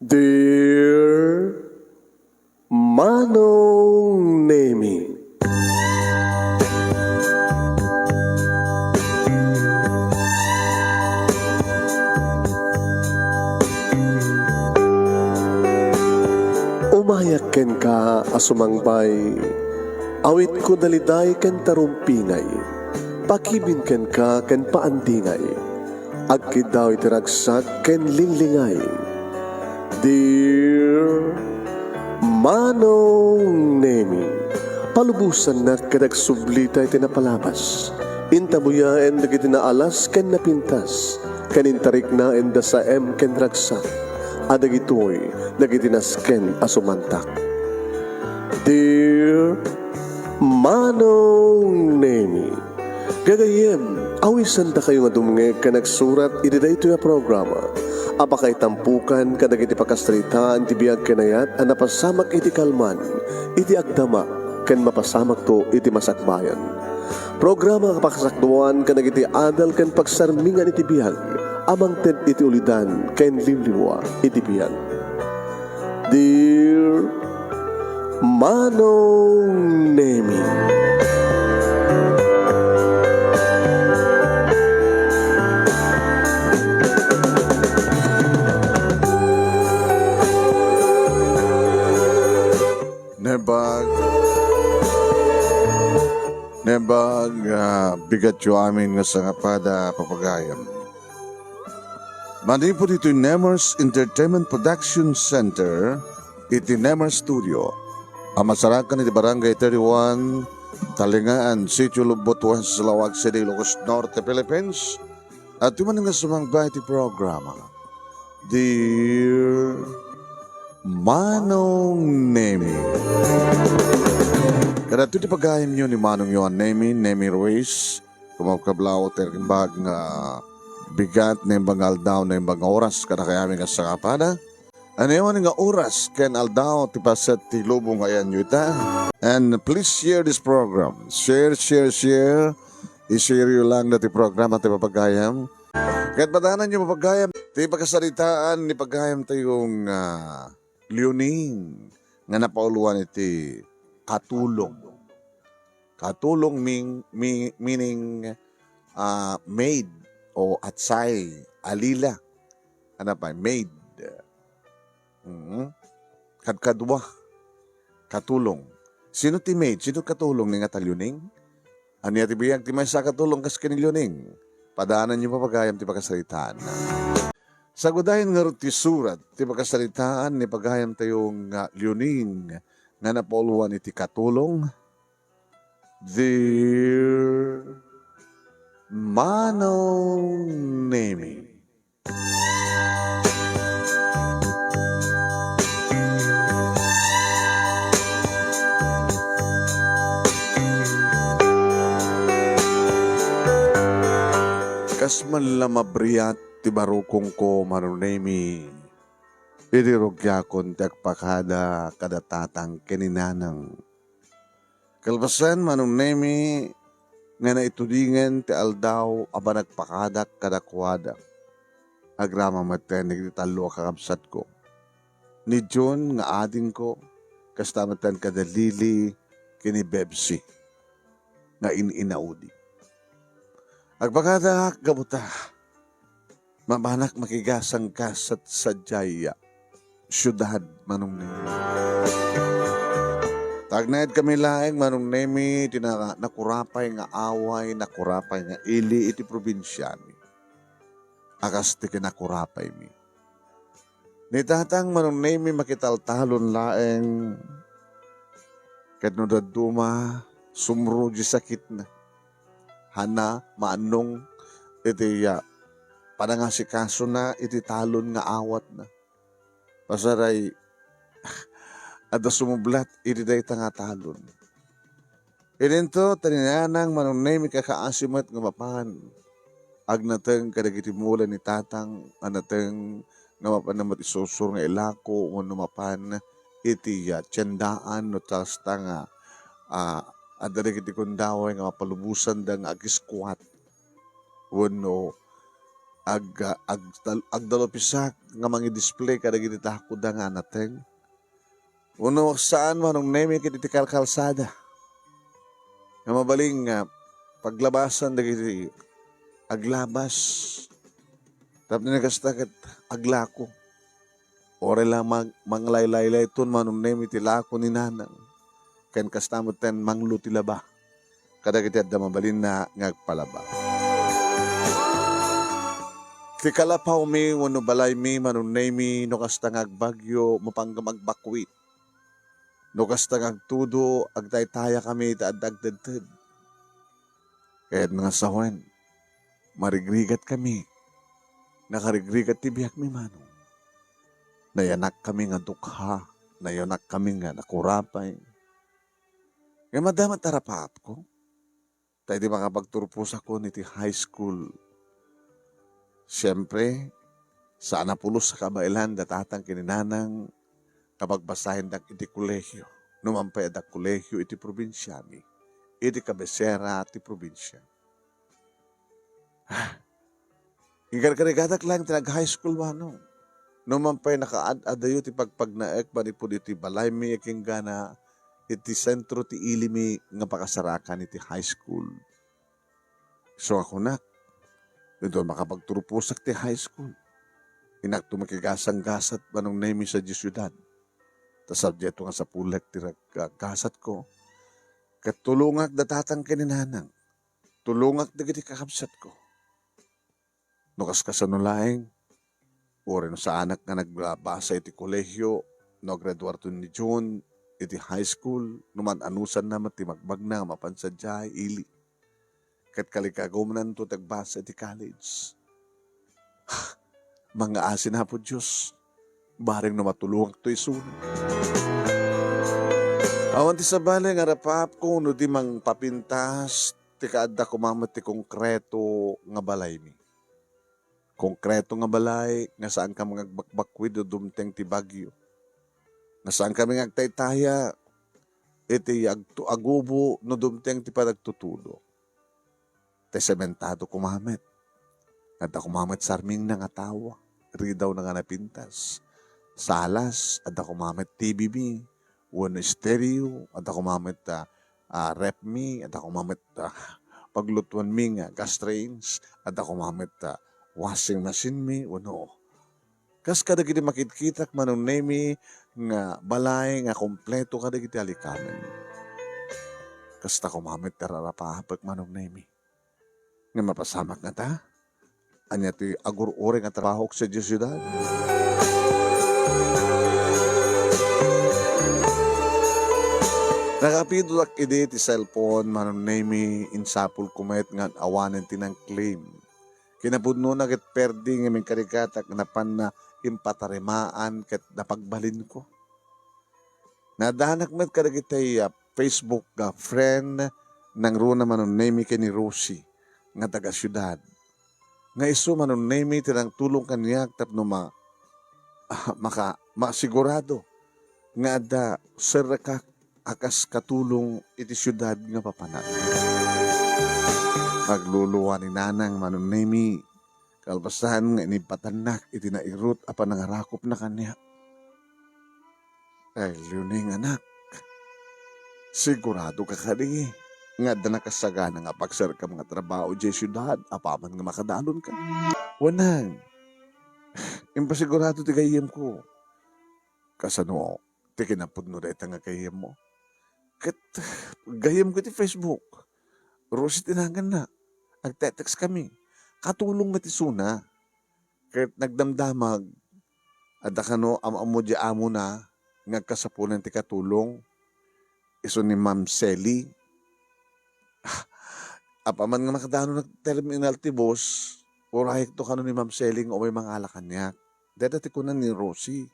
Dear Manong Nemi, umayak ken ka asumangbay, awit ko daliday ken tarumpinay, pakibin ken ka ken paandingay, agkid daw itiragsak ken linglingay. Dear Manong Nemi, palubusan na kadag sublita iti napalabas. Intabuya en dagiti naalas ken napintas, kanintarik na en da sa ken ragsak, adagitoy dagiti nasken asumantak. Dear Manong Nemi, gagayem, awisan ta kayo nga dumngeg ka nagsurat iti daytoy a programa. Apakay tampukan kadag iti pakastritaan ti biyag kenayat a napasamak iti kalman, iti agdama, ken mapasamak to iti masakbayan. Programa kapakasakduan kadag iti adal ken pagsarmingan iti biyag, amang ted iti ulidan ken limlimwa iti biyag. Dear Manong Nemi, Nebag, bigat yo amin nga sa ngapada papagayam. Mandi po dito yung Nemers Entertainment Production Center, iti Nemers Studio. Ang masarakan iti Barangay 31, Talingaan, Sitio Lubot, West Salawag City, Ilocos Norte, Philippines. At yung nga sumangbay iti programa, Dear Manong Nemi. Kada ito di pagayam nyo ni Manong Yohan Nemi Ruiz, kumagkablaw terkimbag nga bigat na yung bangal daw na yung bang oras kada kaya aming kasakapada. Ano yung nga oras ken aldaw ti paset ti lubong ayan nyo ita. And please share this program. Share. I-share nyo lang na ti program at ti papagayam. Kahit batanan nyo papagayam, ti pagkasalitaan ni pagayam tayong Leoning nga napauluan iti katulong. Katulong meaning maid o atsay, alila. Ano pa? Maid. Kadkadwa. Katulong. Sino ti maid? Sino katulong ni nga talyuning? Ano ti biyag ti may sa katulong kas kanilyuning? Padaanan niyo papagayam ti pagkasalitaan. Sagudahin nga ti surat, ti pagkasalitaan ni pagayam tayong Leoning nga napauluan iti katulong. Dear Manong Nemi, kas man lamabriyat ti barukong ko Manong Nemi, idirogyakon ti agpakada kadatatang kininanang. Kalbasan Manong Nemi, nga naitudingen ti aldaw aba nagpakadak kadakwadak. Agrama matenig ti talo kakabsat ko. Ni John nga ading ko, kastamatan kadalili kini Bebsi, nga ininaudi. Agpakadak gabuta, mabanak makigasang kasat sa Jaya, syudad Manong Nemi. Tagnayad kami laeng Manong Nemi, nakurapay nga away, nakurapay nga ili iti probinsya mi. Akas ti kinakurapay mi. Ni tatang Manong Nemi makitaltalon laeng, ket no daduma, sumro di sakit na. Hana, maanong, iti panangasikaso na, iti talon nga awat na. Pasaray, ada sumublat, iti day nga talon. Ininto, taninanang Manong Nemi kakaasimat nga mapan. Agnateng kadagiti mula ni tatang, anateng nga mapan namat isusur nga ilako, no mapan, iti tiyandaan, no tasta nga, adari kiti kundaway nga mapalubusan da nga agiskwat. Wano, agdalopisak nga mangi display kadagiti takuda nga nateng. Uno saan manong nemi kiti kalsada. Nga mabaling nga paglabasan dagiti aglabas. Tapos nagastakat aglako. Ore lang manglaylay ton manong nemi ti lako ni nanang. Ken kastamot ten manglo ti laba. Kadagiti adda mabalin na ngagpalaba. Ti kalapaw mi wano balay mi manunay mi no kasta ngagbagyo mapangga magbakwit. No kasta ngagtudo agtaytaya kami taadagdagdad. Kaya't mga sawen, marigrigat kami. Nakarigrigat ti biyak mi manong. Nayanak kami nga dukha. Nayanak kami nga nakurapay. Nga madama tarapaap ko. Tayo di makapagturpos ako ni ti high school. Siyempre, sa anapulos sa kabailan, datatang kininanang kapagbasahin dak iti kolehyo. Numampay dak kolehyo iti probinsyani. Iti kabesera iti probinsya. Ikarikarigadak lang tinag-high school manong. Numampay nakaad-adayo ti pagpagnaek ba ni po iti balay mi yaking gana iti sentro ti ilimi nga pakasarakan iti high school. So ako na, ito makapagturupusak ti high school. Inakto makigasang-gasat manong nemi sa syudad. Ta subjekto nga sa pulek ti gasat ko. Katulungak datatang kininanang. Tulungak dagiti kakabsat ko. Nukas kasanulaing, orin sa anak nga nagbasa iti kolehyo, no graduarto ni June, iti high school, numan anusan naman ti magbag na mapansadyay, ili. Kat kalikagaw man to tagbasa iti college. Mga asin na po Diyos, baring na matulungan to isun. Awan ti sabali nga rapap ko, no di mang papintas, ti kaadda kumamat ti konkreto nga balay mi. Konkreto nga balay, nga saan ka mga bakbakwid o dumteng ti bagyo. Nga saan kami ngagtaytaya, iti agubo no dumteng ti padagtutudo. Te sementado kumamit. At kumamit sarming na nga tawa. Ridaw na nga napintas. Salas, at kumamit TBB. One stereo, at kumamit rep me, at kumamit paglutuan mi nga gas trains, at kumamit washing machine mi, ano. Kas kadagiti makitkitak manunay mi nga balay nga kompleto kadagiti alikamen. Kas ta kumamit tararapahapag manunay mi. Nga mapasamak nga ta, anya ti agur-ure nga trabaho sa syudad. Nakapidulak ide ti cellphone manunay mi insapul kumet nga awanen tinang claim. Kinapudno na ket perdi nga min karikatak napan na impatarimaan ket napagbalin ko. Nadanak met kadagiti Facebook friend nang runa manunay mi kini Rosie nga taga syudad. Nga iso manunay mi tinang tulong kaniyak tapno masigurado nga ada serekak akas katulong iti syudad nga papanan. Pagluluwa ni nanang manunay mi kalbasan nga inipatanak iti nairut apan nangarakop na kanya. Ay, luning anak, sigurado ka kadi nga da nakasagana nga pagsar ka mga trabaho di syudad, apaman nga makadalon ka. Wanang, impasigurado ti kayem ko. Kasano, ti kinapudno deta nga kayem mo. Kat gayem ko ti Facebook. Rosie tinangan na. Nagtetext kami. Katulong matisuna. Kat nagdamdamag. Ada kano amo di amo na. Ngagkasapunan ti katulong. Iso ni Ma'am Selly. Apaman nga makadano nag-terminal ti boss. Urahik to kano ni Ma'am Selly nga umay mga alakan niya. Dada ti kunan ni Rosie.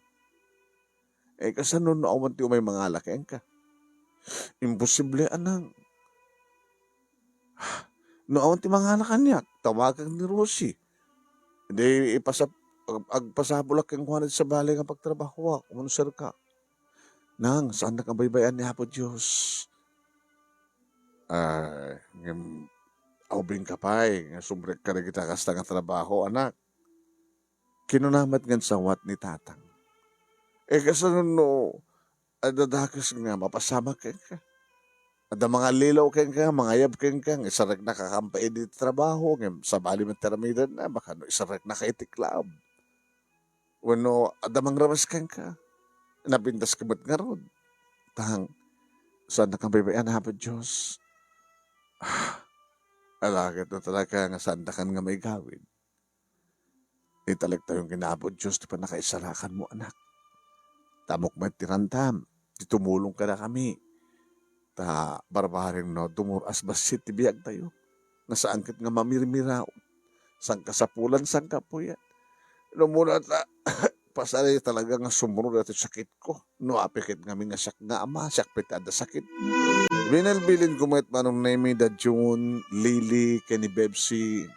Kasano na awan ti umay mga alakan ka. Imposible anang. No awan ti mga alakan niya. Tawagan ni Rosie. Hindi agpasabulak kang kuhanad sa balay nga pagtrabaho. Kumunusar ka. Nang, saan nakabaybayan niya po Diyos? Aubing kapay, nga sumbrek ka na kita kasta nga trabaho, anak. Kinunamat ngan sawat ni tatang. Kasanun no, adadakas nga, mapasama ka ka. Ada mga lilaw ka ka, mga yab ka ka, isarek na kakampay di trabaho, nga sabali man teramidan na, baka no, isarek na ka itiklab. Wano, ada mang ramas ka ka, napintas ka ba't nga ron. Tang, saan na kang babayan hapon Diyos? Alagad na talaga nga saan na kan nga may gawin. Italag tayong ginabot Diyos, di pa nakaisarakan mo anak. Tamok man tirantam, di tumulong ka na kami. Ta barbaring no, dumuras basit tibiyag tayo. Nasaan kit nga mamirmiraw. Sang kasapulan, sang kapuyan. No muna ta, pasali talaga nga sumunod at sakit ko. No apikit nga nga sak nga ama, sak pitada sakit. Binalbilin ko met manong name da June, Lily, Kenny Bebsi,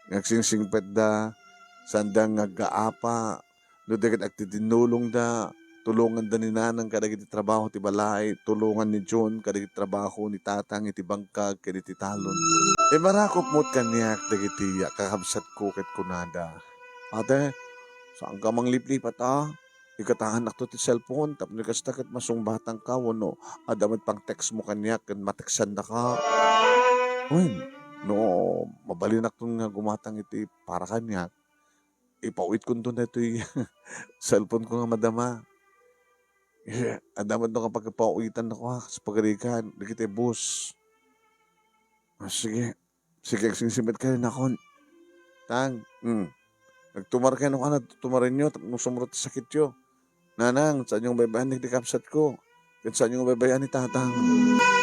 nagsingsingpet da, sandang nga gaapa, no dagat agtitinulong da, tulungan da ni nanang kadagiti trabaho ti balay, tulungan ni John kadagiti trabaho ni tatang iti bangkag kadagiti talon. Marakop mo't kanyak dagiti kakabsat ko ket kunada. Ate, saan ka mang liplipat Ikatahan nakto ti cellphone, tapos kasta ket masungbatang ka, wano, adamat pang text mo kanyak, ken mateksan na ka. Uy, no, mabalinak to nga gumatang iti para kanyak. Ipawit ko na ito cellphone ko nga madama. Adamat no kapag pauwitan ako sa pagarikan, di kita bus. Sige, sige, singsimit ka rin ako. Tang, nagtumar kayo nung tumarin nyo, nung sumurot sa sakit nyo. Nanang, saan yung babayan ni kapsat ko? Saan yung babayan ni tatang?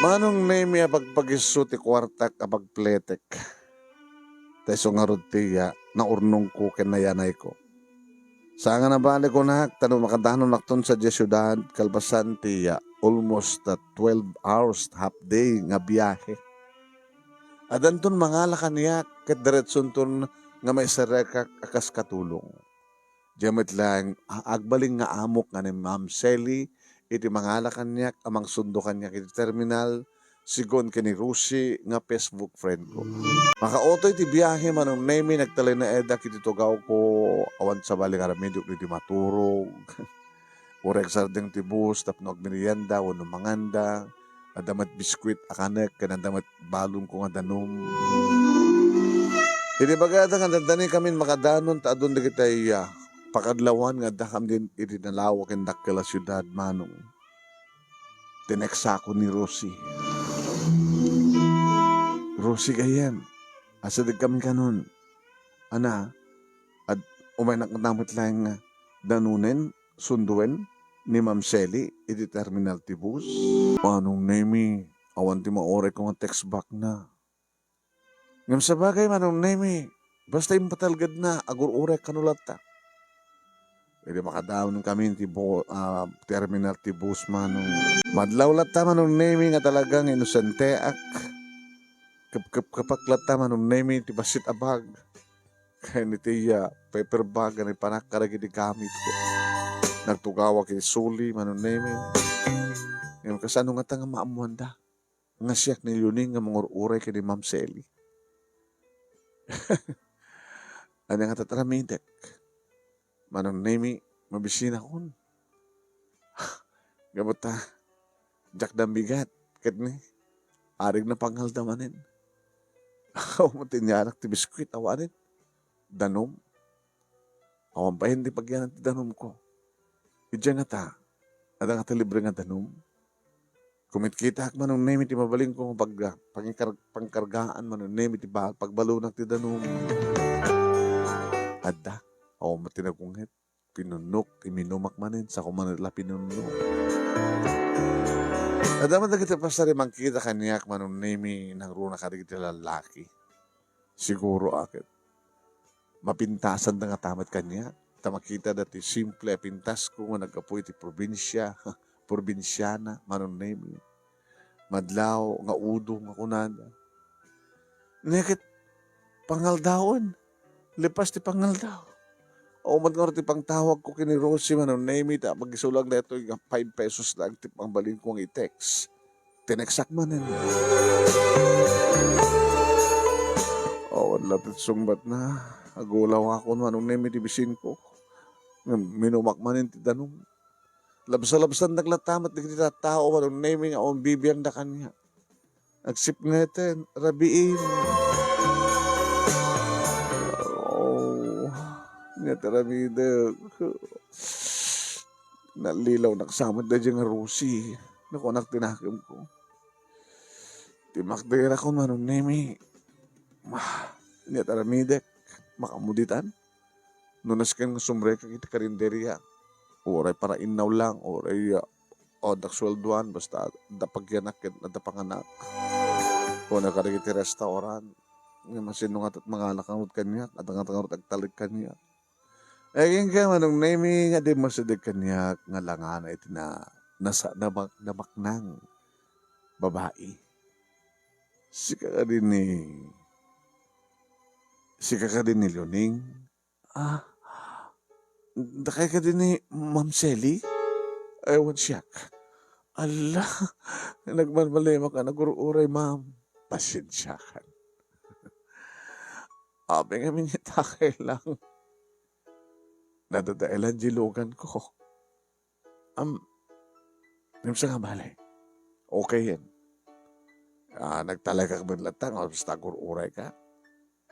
Manong name pagpagiso ti kwartak kapag pletek. Teso nga rutiya, na urnong ko kinayanay ko. Saan nga nabalik ko na, tanong makadanon nakton sa syudad, kalbasan tiya, almost 12 hours, half day nga biyahe. Adan ton mga lakaniyak, ket diretson ton nga may sarekak akas katulong. Diyamet lang, agbaling nga amok nga ni Ma'am Sally, iti mga lakanyak, amang sundo kanyak iti terminal, sigon kini Rusi nga Facebook friend ko. Makaotoy ti biyahe manong name nagtalay na edak iti tugaw ko awan sa bali karamidok iti maturog. Urek sardeng ti bus tapno agmerienda wano manganda. Adamat biskwit akanek kanadamat balong ko nga danom. Hindi bagada nga dandani kami makadanon ta adun dagiti pakadlawan nga dakam din iti nalawak en dakkel syudad manong. Tineksako ni Rosie. Rosie gayem. Asadig kami kanon. Ana, at umay nakadamot lang nga danunen, sunduen, ni Ma'am Sally, iti terminal ti bus. Manong nemi, awan ti maore ko nga text back na. Ngam sa bagay, manong nemi, basta yung patalgad na, agur-ure kanulat ta. Pwede makadaon kami ti terminal ti bus manong. Madlawlat ta manong nemi nga talagang inosente ak. Kapaklat ta manong nemi ti basit abag. Kaya ni tiya, paper bag na panakkarag iti gamit ko. Nagtugawa kay Suli, manuneme. Ngayon kasano nga nga maamuan da. Nga siyak ni Yuning nga mangururay kay ni Ma'am Sally. Ano nga tataramitek. Manuneme, mabisina kon. Gamot ta, jak dambigat. Kat ni, arig na panghaldamanin. Matinyanak ti biskwit, awanin. Danom. Awan pa hindi pagyan ti danom ko. Idya nga ta, ada nga ta libre nga danom. Kumit kita ak manong name ti mabaling ko pangkargaan manong name ti pagbalunak ti danom. Ada, awan matinagungit, pinunok, iminumak manin, sa kumanila pinunok. Ada man dagiti pasari mangkita kanyak manong name nang runa karigiti lalaki. Siguro akit. Mapintasan na nga tamat kanya. Tamakita dati simple pintas ko nga nagkapoy ti probinsya, probinsyana, manon name. Madlaw, nga udo, nga kunada. Nekit, pangaldaon. Lipas ti pangaldaw. O madngar ti pangtawag ko kini Rosie, manon name. Pag-isulag na ito, 5 pesos lang ti pangbalin kong i-text. Tineksak manin. Awan lapit sungbat na. Agulaw ako manong nemi ti bisin ko. Minumakmanin ti danong. Labsa-labsan naglatamat di kita tao manong nemi nga on bibiyang da kanya. Agsip ngeten, rabiin. Oh, ngete rabide. Nalilaw naksamad da dyan nga rusi. Naku anak tinakim ko. Timakdera ko manong nemi. Ngete rabide. Makamuditan. Nunas kan sumbre ka kita karinderya. Oray para inaw lang. Oray odak swelduan. Basta dapagyanak at dapanganak. Kung nakarigiti restaurant. Masinungat at mga nakangot kanya. At ang agtalik kanya. Ayun ka manong nemi nga di masadig kanya. Nga langan ay namaknang babae. Sika ka din ni Leoning. Dakay ka din ni Ma'am Selly? Ewan siya. Ala, nagmalmalema ka, nagururay ma'am. Pasensya ka. Abe nga mingitakay lang. Nadadailan jilugan ko. Nimsa nga bale. Okay yan. Nagtalaga ka ba latang, basta nagururay ka.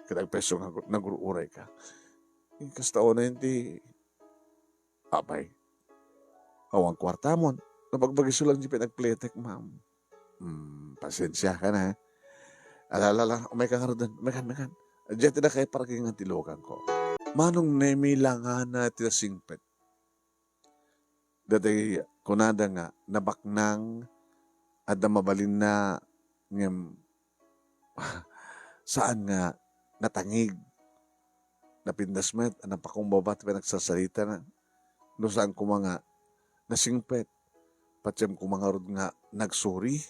Kadagpeso nagururay ka. Kastao na yun ti abay. Awang kwarta mo. Napagbagis lang di pinagpletek, ma'am. Pasensya ka na. Alala, umay ka nga rin. Mekan. Diyan na kayo parking ang tilogan ko. Manong nemi lang na tinasingpet. Dati kunada nga, nabaknang at mabalin na ngem saan nga natangig napindasmet ang napakong babat pinagsasalita na no saan ko mga nasingpet patsem ko mga rod nga nagsuri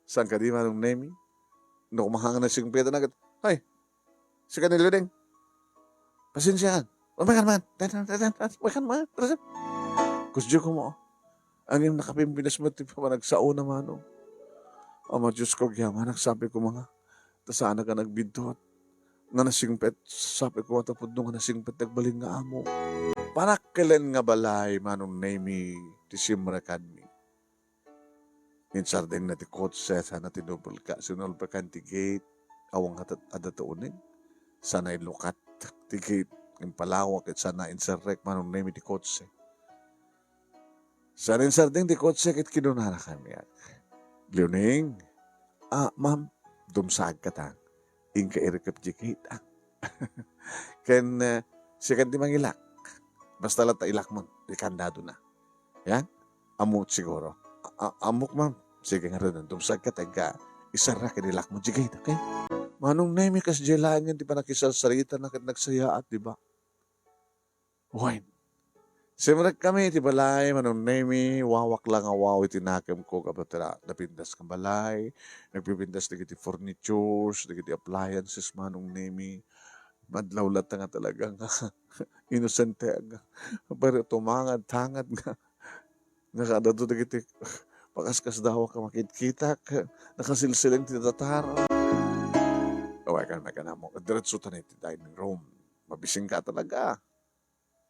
saan ka di manong nemi no kumahanga nasingpet na agad ay si kanilo ding pasensyahan makan man kusyo ko mo ang yung nakapimpinasmet pa nagsaon na manong ama Diyos ko gyaman nagsabi ko mga tasaan ka nagbidot nga nasingpet, sabi ko matapod nung nga nasingpet, nagbalin nga amo. Panakkilan nga balay, manong nemi, ti simrakan mi. Insardeng na ti kotse, sana ti double ka, sinulpakan ti gate, awang adatuunin, sana ilukat, ti gate, yung palawak, at sana insarek, manong nemi ti kotse. Sana insardeng ti kotse, kit kinunara kami. Leoning, ma'am, dumsag ka tang. Ingka irikap jikit. Ken sikan di mangilak. Basta lang ta ilak mo. Ikandado na. Yan? Amok siguro. Amok ma'am. Sige nga rin. Dumsag ka taga. Isara ka nilak mo jikit. Okay? Manong nemi kas jelaan yan. Di pa nakisasarita na nagsayaat. Di ba? Wine. Simrak kami, ti balay, manong nemi, wawak lang ang waw, itinakim ko, kabatira, napindas kang balay, nagpipindas na kiti furnitures, na kiti appliances, manong nemi, madlawlat nga talagang inosente, pero tumangad, tangad nga, nakadato na kiti, pakaskas daw ka makikita, nakasilsiling titatar. Kawai ka na mo, diretso tanay ti dining room, mabising ka talaga.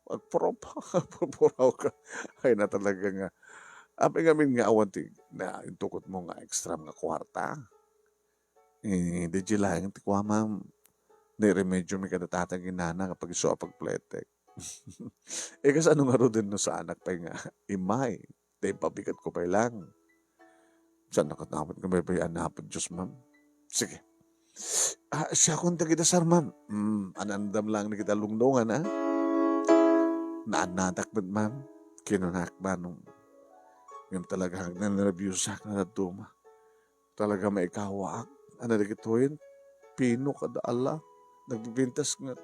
Purpuraw ka. Ay na talaga nga. Api ngamin nga awanti na intukot mo nga extra nga kwarta. Di lang ti kwa ma'am. Niremedyo may kadatatang inana kapag iso pagpletek. Kasi ano nga ro din no sa anak pa nga imay. Di pabigat ko pa lang. Saan nakatapot ka may anapod Diyos ma'am? Sige. Siya kung kita sar ma'am. Anandam lang na kita lungdungan ha. Naanatak ba't ma'am? Kinunak ba nung yung talaga nag-review sa akin na natuma. Talaga may ikawaak. Ano na gituin? Pino kada ala. Nagbibintas nga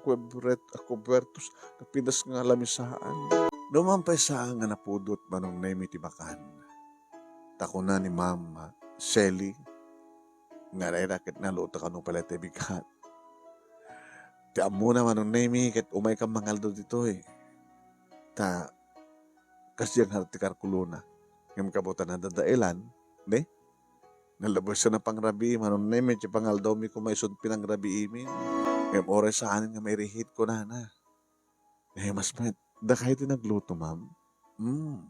kubertos. Nagpintas nga lamisaan. Numampay sa nga napudot manong nemi tibakan. Tako na ni ma'am Shelly. Nga rakit na luto ka nung pala tibigat. Tiyan mo na manong nemi kat umay kang mangaldo dito eh. Ta kasi ang hartikar kuluna ng kabutan na dadailan nalabas siya na pangrabi manon neme ti pangaldaw mi kumaysod pinangrabi imin Ngem oras sa anin nga may rehit ko na. Mas met, da kayo ti nagluto, ma'am? Hmm.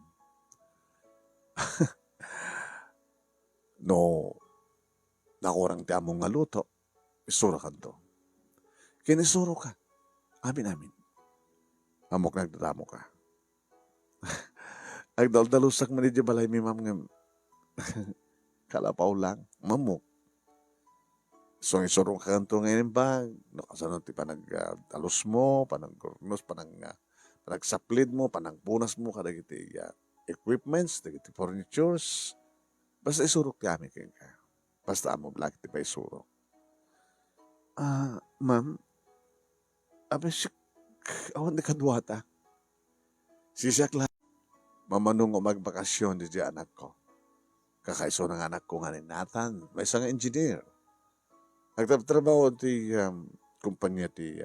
No, nakurang ti among nga luto, isuro ka to. Kinisuro ka. Amin. Amok nagdadamo ka. Agdaldalusak man di balay mi ma'am nga kalapaw lang. Mamok. So isuro ka kanto ngayon ba? No, kasano ti panag-talos mo, panag-gurnos, panag-saplid mo, panag-punas mo, kadagiti equipments, dagiti furnitures. Basta isurok ti amin kayo ka. Basta amo blag ti pa isurok. Ma'am, abisik, awan di kadwata. Sisiyak lang. Mamanong o magbakasyon di anak ko. Kakaiso ng anak ko nga ni Nathan. May isang engineer. Nagtatrabaho ti kumpanya ti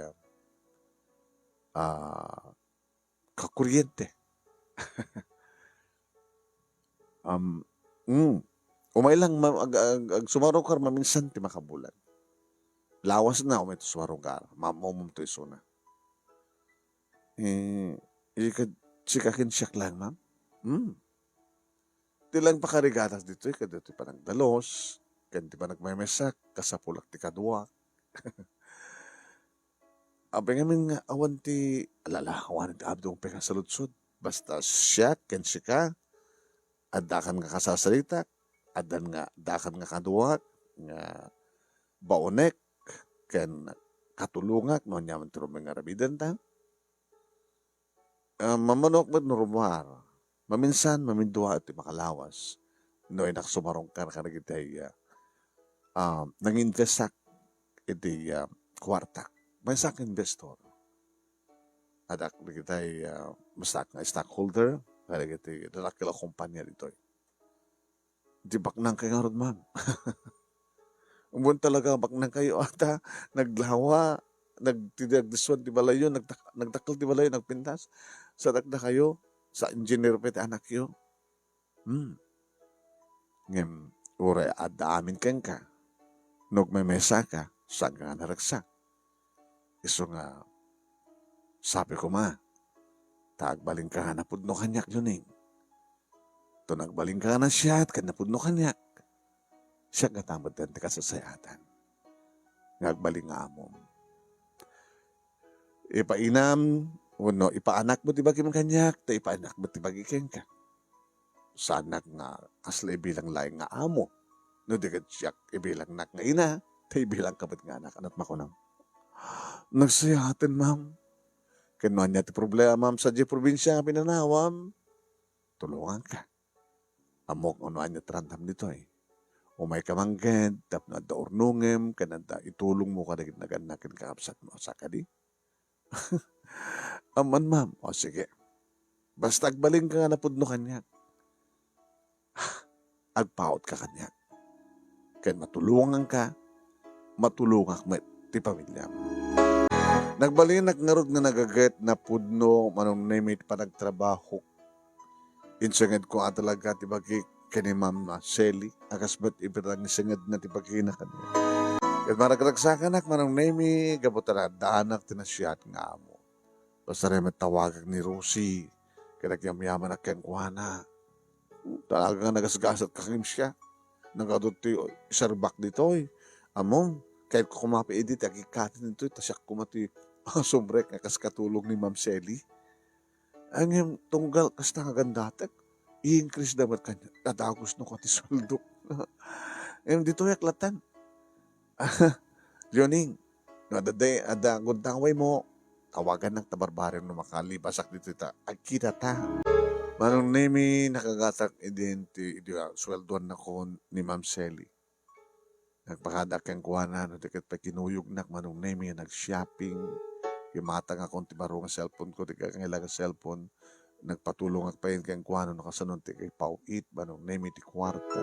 kakuryente. Umay lang, sumarong kar maminsan ti makabulan. Lawas na umay to sumarong kar. Mamumum to iso na. Sikakin siyak lang, ma'am. Ti lang pakarigatas dito, kada ti panagdalos, kan ti panagmaymesak, kasapulak ti kadwa. Abay ngamin nga awan ti, awan ti abdong pekasaludsod. Basta siya, ken sika, adakan nga kasasalita, dakan nga kadwa, nga baonek, ken katulungak, no nyaman ti rumeng arabidan ta. Mamanok ba't norumar? Maminsan, mamindua iti makalawas. No, nakasumarong ka itay nang-investak iti kwarta. May sak investor. Adak itay masak nga stockholder. Kaya iti dalakila kumpanya dito. Di baknang kayo nga ma'am. Umun talaga baknang kayo ata. Naglawa. Nagtidagdiswan ti balayo. Nagdakal ti balayo. Nagpintas. Sa dakda kayo. Sa engineer pati anak yo. Ngem, ure adda amin ken ka. Nog may mesa ka, saan ka nga naragsak. Iso nga, sabi ko tagbaling ka nga napudno kanyak yun. To nagbaling ka nga na siya at kan napudno kanyak. Siya gatamad din ti kasasayatan. Ngagbaling nga amom. Ipainam, no, ipaanak mo ti bagi man kanyak, ta ipaanak mo ti bagi ken ka. Sa anak nga asla ibilang laing nga amo. No di kat siyak ibilang nak nga ina, ta ibilang kapat nga anak anat makunang. Nagsayatin, ma'am. Kinuha niya ti problema, ma'am, sa di probinsya nga pinanawam. Tulungan ka. Amok unuan niya trandam dito Umay ka mangged, tap na da urnungem, kananda itulong mo ka naganakin kakapsat mo sa kadi. Aman, ma'am. O sige. Basta agbaling ka nga napudno kanya. Agpaot ka kanya. Kaya matulungan ka, matulungak mo ti pamilya mo. Nagbalinak nga rod nga nagaget na pudno manong namit pa nagtrabaho. Insangad ko talaga ti bagi kani Ma'am Shelly. Akas ba't ipirang isangad na ti bagi na kanya. Kaya maragagsakan ak manong nami, gabutara daanak tinasyat nga amo. Basta rin matawagag ni Rosie, kaya nagyamyaman na keng kuhana. Talagang nagasgasat kakim siya. Nagadot ti isarbak dito Among, kahit ko kumapi edit, agikatin nito, tasyak kumati sumbrek nga kas katulog ni Ma'am Shelly. Ang yung tunggal, kasta nga gandatek, i-increase dapat kanya. Tatagos no ko ti suldok. Dito yaklatan. Leoning, ada guntangway mo, tawagan ng tabarbarin no makalibasak dito agkita ta. Manong nemi nakagatak identi sweldoan na ko ni Ma'am Shelly. Nagpakadak kang kuhanan, no tiket pa kinuyog nak manong nemi nag-shopping. Yumata nga kung tibaro nga cellphone ko, tiket nga ilang cellphone. Nagpatulong at pa yun kang kuhanan, nakasanon tiket pauit, manong nemi ti kwarta.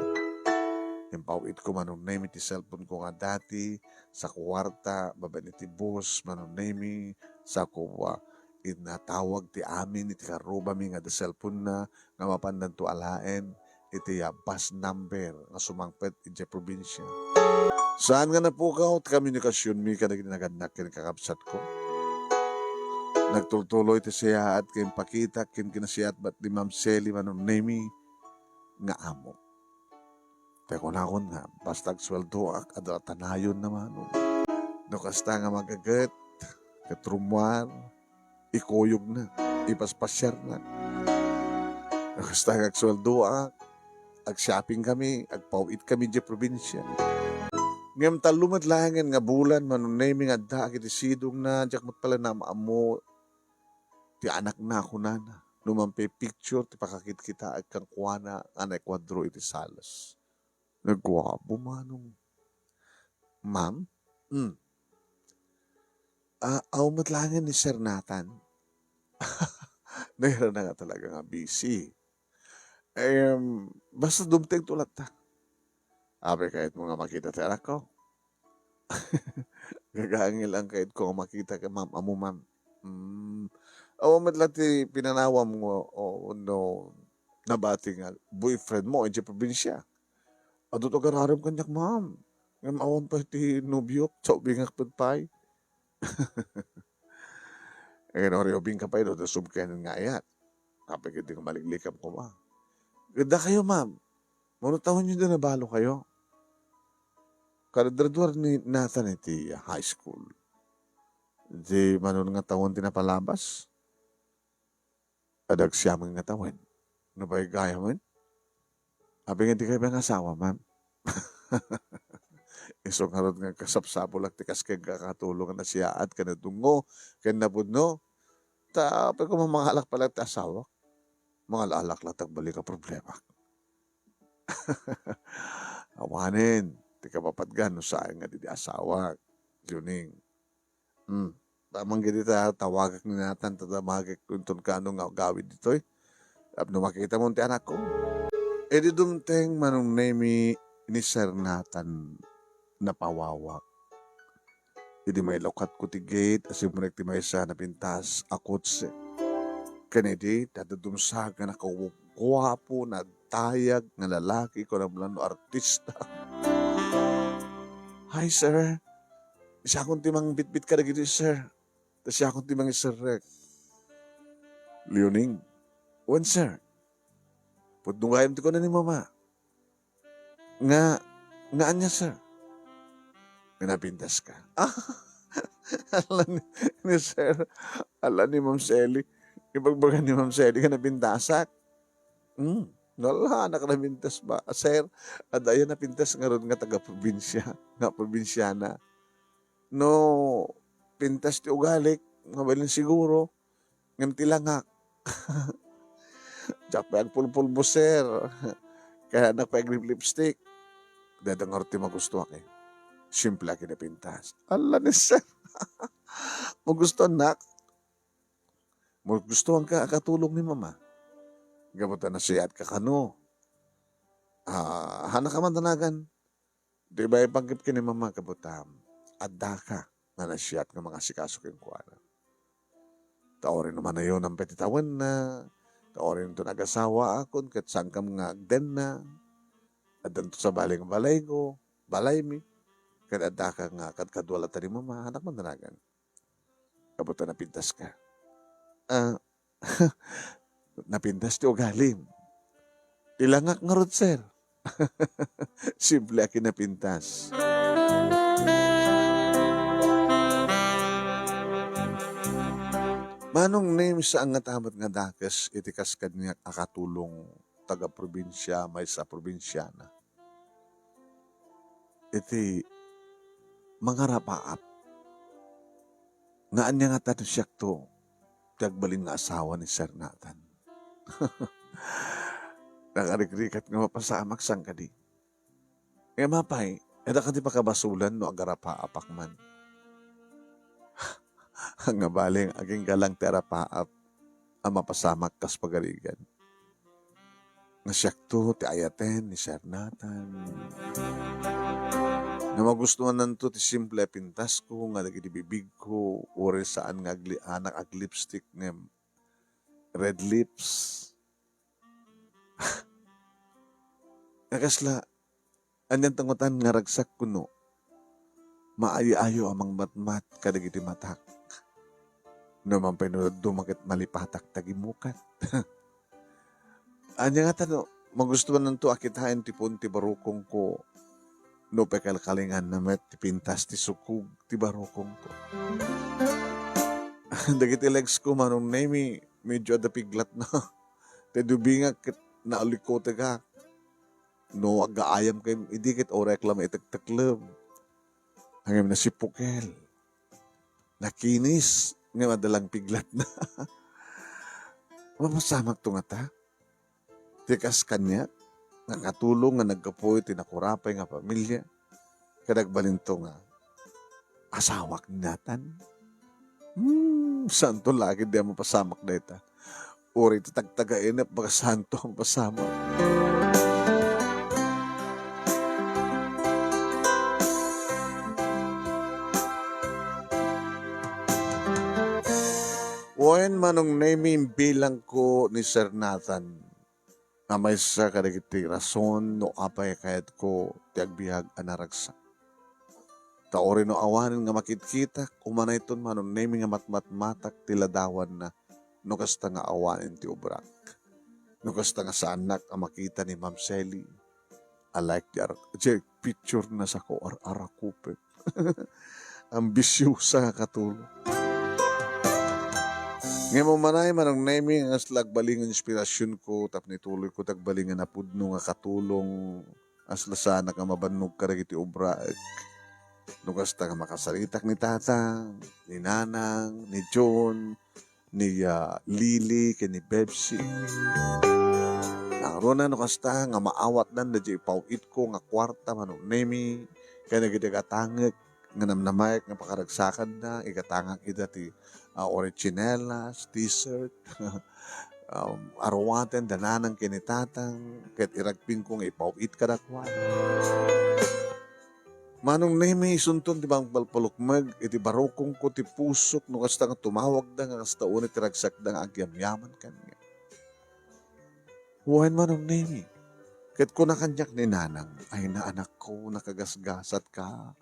Yung pauit ko manong nemi ti cellphone ko nga dati, sa kwarta, babae ti bus, manong nemi, sa kuwa, inatawag ti amin, iti karuba mi nga da cellphone na, nga mapandan to alaen, iti bus number nga sumangpet iti probinsya. Saan nga na po ka at komunikasyon mi ka naginaganak kin kakabsat ko. Nagtultuloy ti siya at kin pakita kin kinasiyat bat ni Ma'am Sally manon nemi nga amo. Teko na ako nga, basta sweldo ak ado tanayon naman. No kasta nga magagat, katrumwar, ikuyog na, ipaspasyar na. No kasta nga sweldo ak, ag-shopping kami, agpawit kami di probinsya. Ngam talumat langan nga bulan, manon naming adda, iti sidong na, diyak mo't pala na maamo, ti anak na ako na. Numampi picture, ti pakakit kita, ag kang kuwana, anay kwadro iti salas. Nagwapo manong. Ma'am? Aumat langan ni Sir Nathan. Nahira na nga talaga nga busy. Basta dumteng tulat ta. Abe kahit mo nga makita ti anak ko. Gagaangil lang kahit ko makita ka ma'am. Amo ma'am. Aumat lang ti pinanawam mo no nabati nga boyfriend mo in probinsya. Ado to gararam kanyak ma'am. Ngam awan pa ti nubyok. Sa ubingak pagpay. Oriobing ka pa ito. Subkanin nga ayat. Kapag hindi ko maliglikam ko ma. Ganda kayo ma'am. Mano taon nyo na nabalo kayo? Karadraduar ni Nathan iti high school. Di manon nga taon tinapalabas. Adag siyamang nga taon. Ano ba yung gaya mo? Abing hindi kayo ba ng asawa, ma'am? Iso nga rin nga kasapsapo lang tikas kay kakatulong na siya at kanadungo, kanabudno. Tapos kung mga alak pala ti asawa, mga lalak latag balik ka problema. Awanin, ti kapapatgan no saan nga di asawa. Juning. Tamang gini tawagak ni Nathan, tatamagak kung ka nga gawin dito eh. Abno makita mo ti anak ko. Di dumteng manong nemi ni Sir Nathan na pawawak. Hindi may lokat ko ti gate, asim mo ti may sa napintas, akot si Kennedy, dadadumsag na nakawagwapo, na tayag, na lalaki ko na mulano artista. Hi sir, isa akong timang bitbit ka na gito sir. Tapos siya akong timang isarek. Leoning, when sir? Pudungayan ko na ni mama. Nga anya, sir? Pinapintas ka. Alam ni sir, alam ni Ma'am Sally. Ibagbagan ni Ma'am Sally ka napintasak. Wala, nakanapintas ba? Sir, at ayan napintas nga ron nga taga-probinsya, nga probinsyana. No, pintas ti ugalik, nga balin siguro, ngam tilangak. Tsak pa pulpulbo, sir. Kaya nagpa-grip lipstick. Dadangor ti magusto ako eh. Simple aki na pintas. Ala ni sir. Magusto nak. Magustuhan ka katulong ni mama. Gamutan na siya at kakano. Hana ka man tanagan. Di ba ipanggip ka ni mama kabutam. Adda ka na nasiyat ng mga sikasukin ko. Taorin naman na yun ang petitawan na. Taorin ito nag-asawa akon, kat sangkam nga agden na, at danto sa balay ko, balay mi, kat adaka nga, kat kadwala tani mama, anak man danagan. Kabuta napintas ka. Napintas ti ugalim. Tilangak nga rod, sir. Simple akin napintas. Manong name sa ang ngatamat nga dakes itikas kanya akatulong taga-probinsya may sa probinsyana. Iti mga rapaap. Nga anya nga tato siyak to tagbalin nga asawa ni Sir Nathan. Nakarikrikat nga mapasamak sang kadi. Nga mapay, eda ka di pa kabasulan no agarapaapak man. Nga baling aging galang terapaap ang mapasamak kas pagarigan. Nga siyakto ti ayaten ni Sir Nathan. Nga magustuhan nanto ti simple pintas ko nga naging bibig ko uri saan nga anak ag lipstick ng red lips. Nakasla, anyan tangutan nga ragsak kuno, maayo-ayo amang matmat kadagiti matak. No man pinunod dumakit malipatak tagimukat. Anya nga tano, magustuhan nanto akitahin ti pun ti barukong ko, no pekalkalingan na met ti pintas ti sukug ti barukong ko. Dagiti legs ko manong nemi, medyo adapiglat na. Te dubinga kit naalikote ka. No agaayam kay idikit o reklam itagtaklab. Hanggang na si Pukel. Nakinis. Nga madalang piglat na. Mapasamak to nga ta. Tikas kanya. Nakatulong nga nagkapoy tinakurapay nga pamilya. Kadagbalin to nga. Asawak natan. Santo lagi di mo pasamak na ita. Uri tagtagain at baka santo ang pasamak. Wen manong naming bilang ko ni Sir Nathan na may sa kadagiti rason no apay kayat ko tiagbihag anaragsak. Taori no awanin nga makitkita kumanay ton manong naming nga matmatmatak tiladawan na no kasta nga awanin ti ubrak. No kasta nga sa anak ang makita ni Ma'am Selly. I like the picture na sa ko arakupit. Ambisyosa nga katulong. Ngayon mo manay manang naming ang aslagbaling ang inspirasyon ko tap nituloy ko tagbaling na pudno nga katulong aslasana ka mabannog karagiti obra. Nugas ta nga makasalitak ni Tatang, ni Nanang, ni John, ni Lily, ni Bebsi. Nang rona nugas ta nga maawat nan na di ipawit ko nga kwarta manong nemi kaya nagidagatangag nga namnamayag nga pakaragsakan na igatangag ida ti originelas, t-shirt, arwaten, dananang kinitatang, kahit iragping kong ipawit kadakwan. Manong nemi isunton ti bang palpalukmag, iti barokong ko ti pusok, no kasta nga tumawag da nga kasta unit tiragsak da nga agyamyaman kanya. Huwain manong nemi, kahit ko nakanyak ni nanang, ay na anak ko, nakagasgasat ka,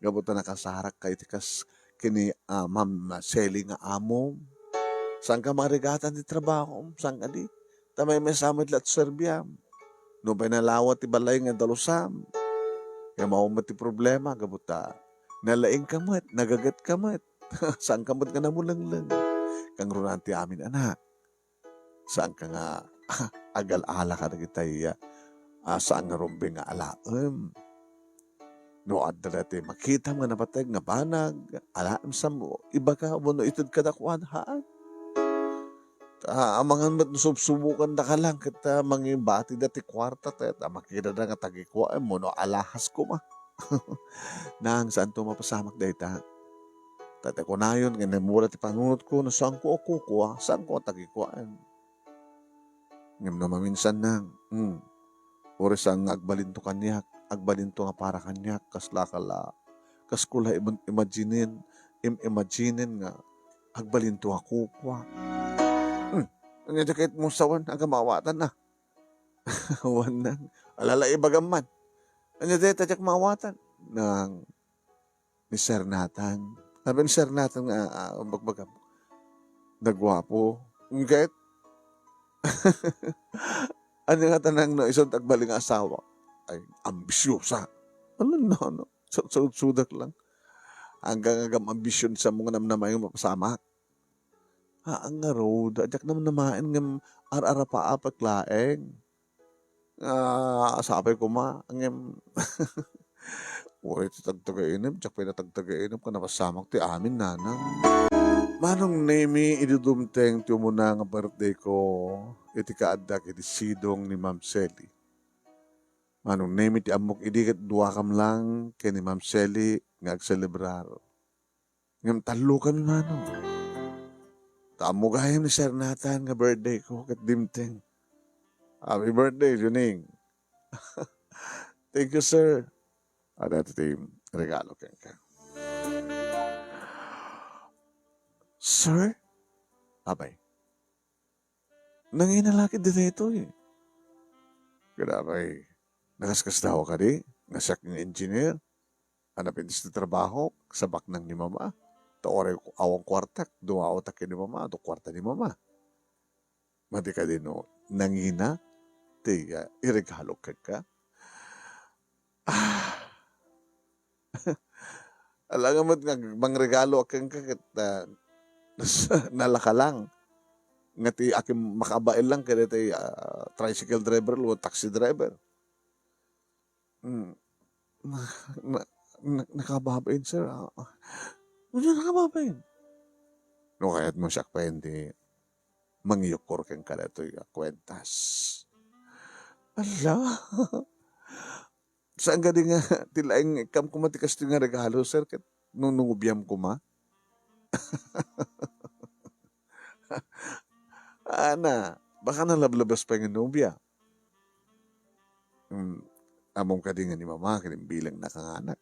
gabuta nakasarak ka, itikas kini Ma'am Selly nga amo. Saan ka marigatan ti trabaho? Saan ka di? Tamay may samit lat Serbiam. No pinalawat ti balay nga dalusam. Kaya maumat ti problema, gabuta. Nalaing kamat, nagagat kamat. Saan kamat ka namulanglang? Kang runan ti amin anak. Saan ka nga agal-ala ka na kitay saan nga rumbing nga alaam. No adda dati makita nga napatay nga banag, alaam sa mo, iba ka mo no itod kadakwan haan. Amangan mat subsubukan da ka lang kita manging bati dati kwarta tet makita da nga tagikuan mo no alahas ko ma. Nang saan to mapasamak dayta. Tate ko na yun, ganyan ti panunod ko na saan ko kukuha, saan ko tagikuan. Ngam na maminsan nang, uri saan nga agbalin to kanyak, agbalin to nga para kanyak, kasla kas kula imaginin nga, agbalin to nga kukuha. Ang kahit mo sawan, agamawatan na. Wan na, alala ibagaman. Ano dito, tadyak mawatan. Nang, ni Sir Nathan. Sabi ni Sir Nathan nga, bagbagam, nagwapo. Kahit, ano nga tanang no, isang tagbaling asawa, ay ambisyosa. Ano? Sudak lang. Hanggang agam ambisyon sa mga namnamay yung mapasamak. Ang nga road, adyak namnamain ng ar-ara pa apat laeng. Sabi ko ang uy, tagtagainip, tsak pinatagtagainip ka napasamak ti amin nanang. Manong nemi idudumteng ti umuna nga birthday ko, iti kaadak iti sidong ni Ma'am Selly. Manong nemi ti amok idikat dua kam lang kay ni Ma'am Selly nga agselebrar. Ngam talo kami manong. Tamo gayam ni Sir Nathan nga birthday ko kat dimteng. Happy birthday, Juning. Thank you, sir. At ito yung regalo ka. Sir? Abay. Nanginalakid dito ito eh. Grabe. Nakaskas daw ka di, nga siya ng engineer, hanapin sa trabaho, sabak ng ni mama. Taore ko awang kwartak, duwao takin ni mama, do kwarta ni mama. Mati ka din no, nangina, tiya, iregalo ka. Ah, alam mo nga, bang regalo akang kakit nalaka lang. Nga ti aking makabail lang kaya ti tricycle driver o taxi driver. Mm, na, nakababain, sir. Ano nakababain? No, kaya't mo siya pa hindi mangyukor kang kalato yung kwentas. Ala, saan ka di nga tilaing kam kumatikas ti nga regalo, sir, kat nung nungubiyam ko ma? Ana, baka nalablabas pa yung nubya. Among ka di nga ni mama, bilang nakanganak.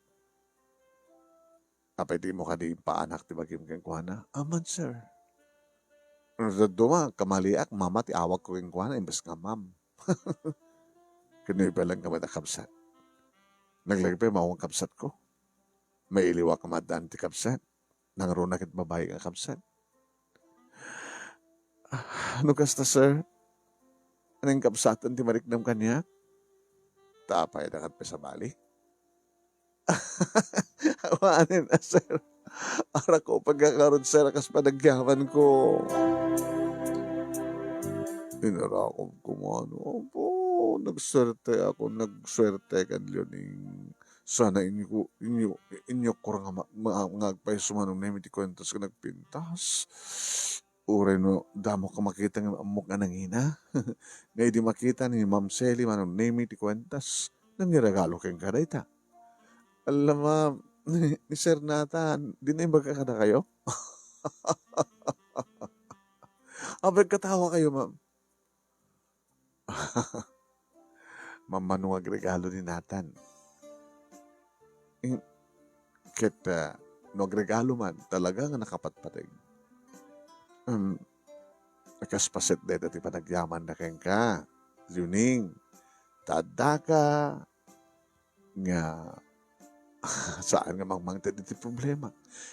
Apay di mo ka di paanak ti bagim kang kuhana? Aman, sir. Duma, kamaliak, mama ti awag ko kang kuhana, imbes nga ma'am. Kanoy pa lang kamad kapsat. Naglagay pa mawang kapsat ko. May iliwa kamadaan ti kapsat. Nangaruna kit babae nga kapsat. Ano kasta, sir? Anong kapsatan ti mariknam kanya? Tapay na kat pa sa bali. Awanin na, sir. Ara ko pagkakaroon, sir, kas panagyaman ko. Inarakom ko ano. Opo, nagswerte kan Leoning. Sana inyo ko nga ngagpay sumanong na ti kwentas ka nagpintas. Ure no, damo ka makita ng amok nga nangina. Ngay di makita ni Ma'am Selly manong name ti kwentas. Nangiragalo kang karayta. Alam ma'am, ni Sir Nathan, di na yung magkakada kayo? Abag katawa kayo, ma'am. Ma'am, manuwag regalo ni Nathan. Kita, regalo man, talaga nga nakapatpating. Nakaspasit de dati panagyaman na keng ka. Yuning, tada ka, nga, saan nga mang diti problema.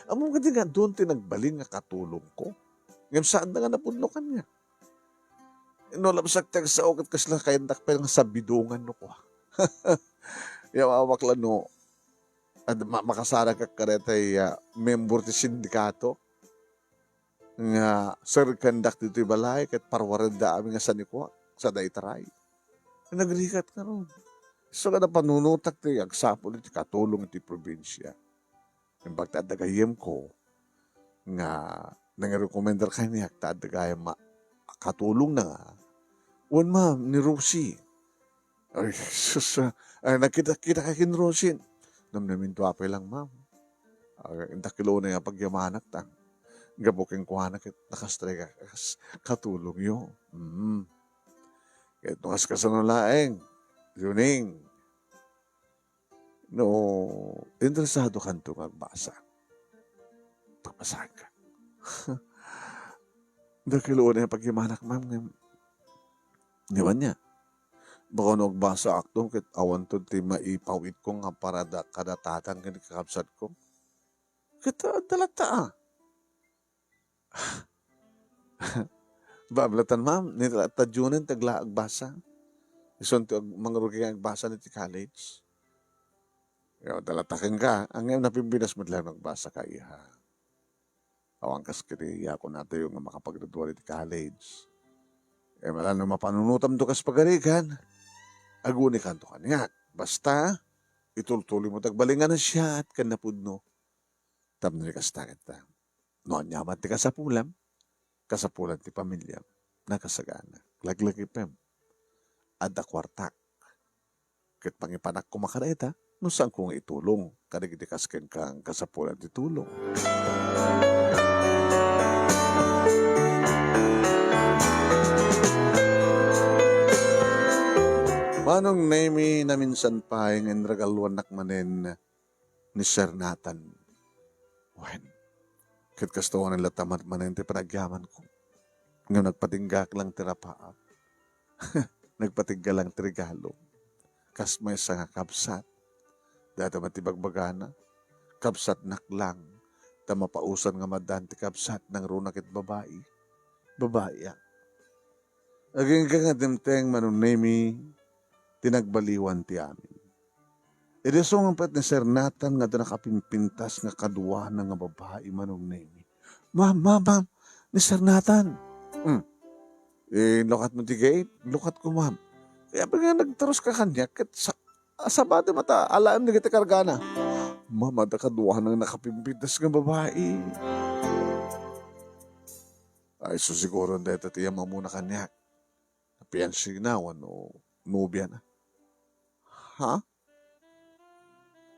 Among kadi nga doon tinagbaling nga katulong ko. Ngayon saan na nga napudlokan nga. Inolabsak tag sa okat kasla kayan takpel nga sabidungan no ko. Yawawak lang no. At makasara ka karetay member ti sindikato. Nga sir kandak dito balay kat parwarada amin nga saniko sa daytaray. Nagrikat ka ron. So kada panunutak ti agsapol ti katulong ti probinsya. Yung pagtadagayem ko nga nangirekomendar kanya tadagayem katulong na nga. Wan ma'am, ni Rosie. Ay, sus, nakita ka kin Rosie. Namnamin to apay lang ma'am. Indakilo na nga pagyamanak tang. Gabuking kuhanak at nakastray ka katulong yun. Kaya tungas ka sa nalaeng. Yuning. No, interesado ka ito magbasa. Pagbasahan ka. Dakilo na yung pagyamanak ma'am. Niwan niya. Baka nagbasa aktong kit awan to ti maipawit ko nga para kadatatan ka kakabsat ko. Kita dalata Bablatan ma'am, nitatadyunan tagla agbasa. Ison ti mangarugi nga agbasa ni ti college. Kaya dalatakin ka, ang ngayon napimbinas mo lang nagbasa ka iha. Awang kas kiriya ko nato yung makapaggraduate ti college. Wala na mapanunutam to kas pagarikan. Aguni ka to kanyak. Basta, itultuloy mo tagbalingan na siya at kanapudno. Tam na kas takit ta. Noon nyaman ti kasapulam ti pamilya, nakasagana. Laglagi pem. Ada kwartak. Kit pangipanak ko makareta, no saan kong itulong. Kanagitikas kang kasapulan ti tulong. Manong name na minsan pa yung regaluan nakmanen ni Sir Nathan. When? Kit kastuan nila tamat manen ti panagyaman ko. Ngayon nagpatinggak lang tirapaap. Nagpatingga lang ti regalo. kas may sa nga kapsat. Data matibagbagana, kapsat naklang, ta mapausan nga madan ti kapsat ng runakit babae. Babae ya. Aging ka nga dimteng manunemi, tinagbaliwan ti amin. Ito nga pat ni Sir Nathan nga nakapimpintas nga kadwa na nga babae manunemi. Ma'am, ni Sir Nathan. Lukat mo ti gate, lukat ko ma'am. Kaya pa nga nagtaros ka kanya, kat sa bata mata, alaan na kita kargana. Mama, kadwa na nakapimpintas nga babae. Ay, so siguro dahil tatiyama muna kanya. Piyansi na, o nubya na. Ha?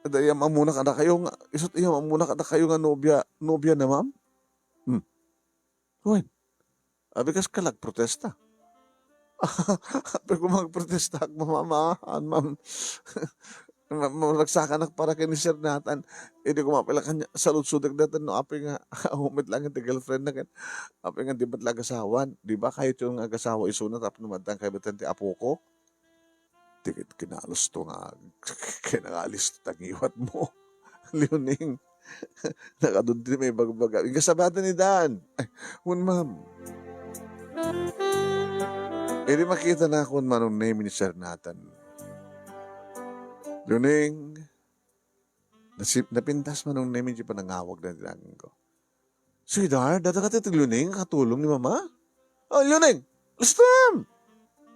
Dayama muna ka na kayo nga, isot iyama muna ka na kayo nga nubya na ma'am? When? Because ka protesta. Pero kung magprotesta, mamamaan, ma'am. Magsakanak para kay ni Sir Nathan. Hindi ko mapila kanya sa lutsudag natin no api nga humit lang yung girlfriend na kan. Api nga di ba't lagasawan? Di ba kahit yung agasawa isunat api naman kay batan ti apo ko? Tikit kinalos to nga kinangalis to tangiwat mo. Leoning. Nakadun din may bagbaga. Yung kasabatan ni Dan. Ay, ma'am. Hindi makita na ako manong name ni Sir Nathan. Luning, napintas man nung namin siya panangawag na dinagin ko. Sweetheart, dada ka titig Luning, katulong ni Mama? Oh, Luning, lustam!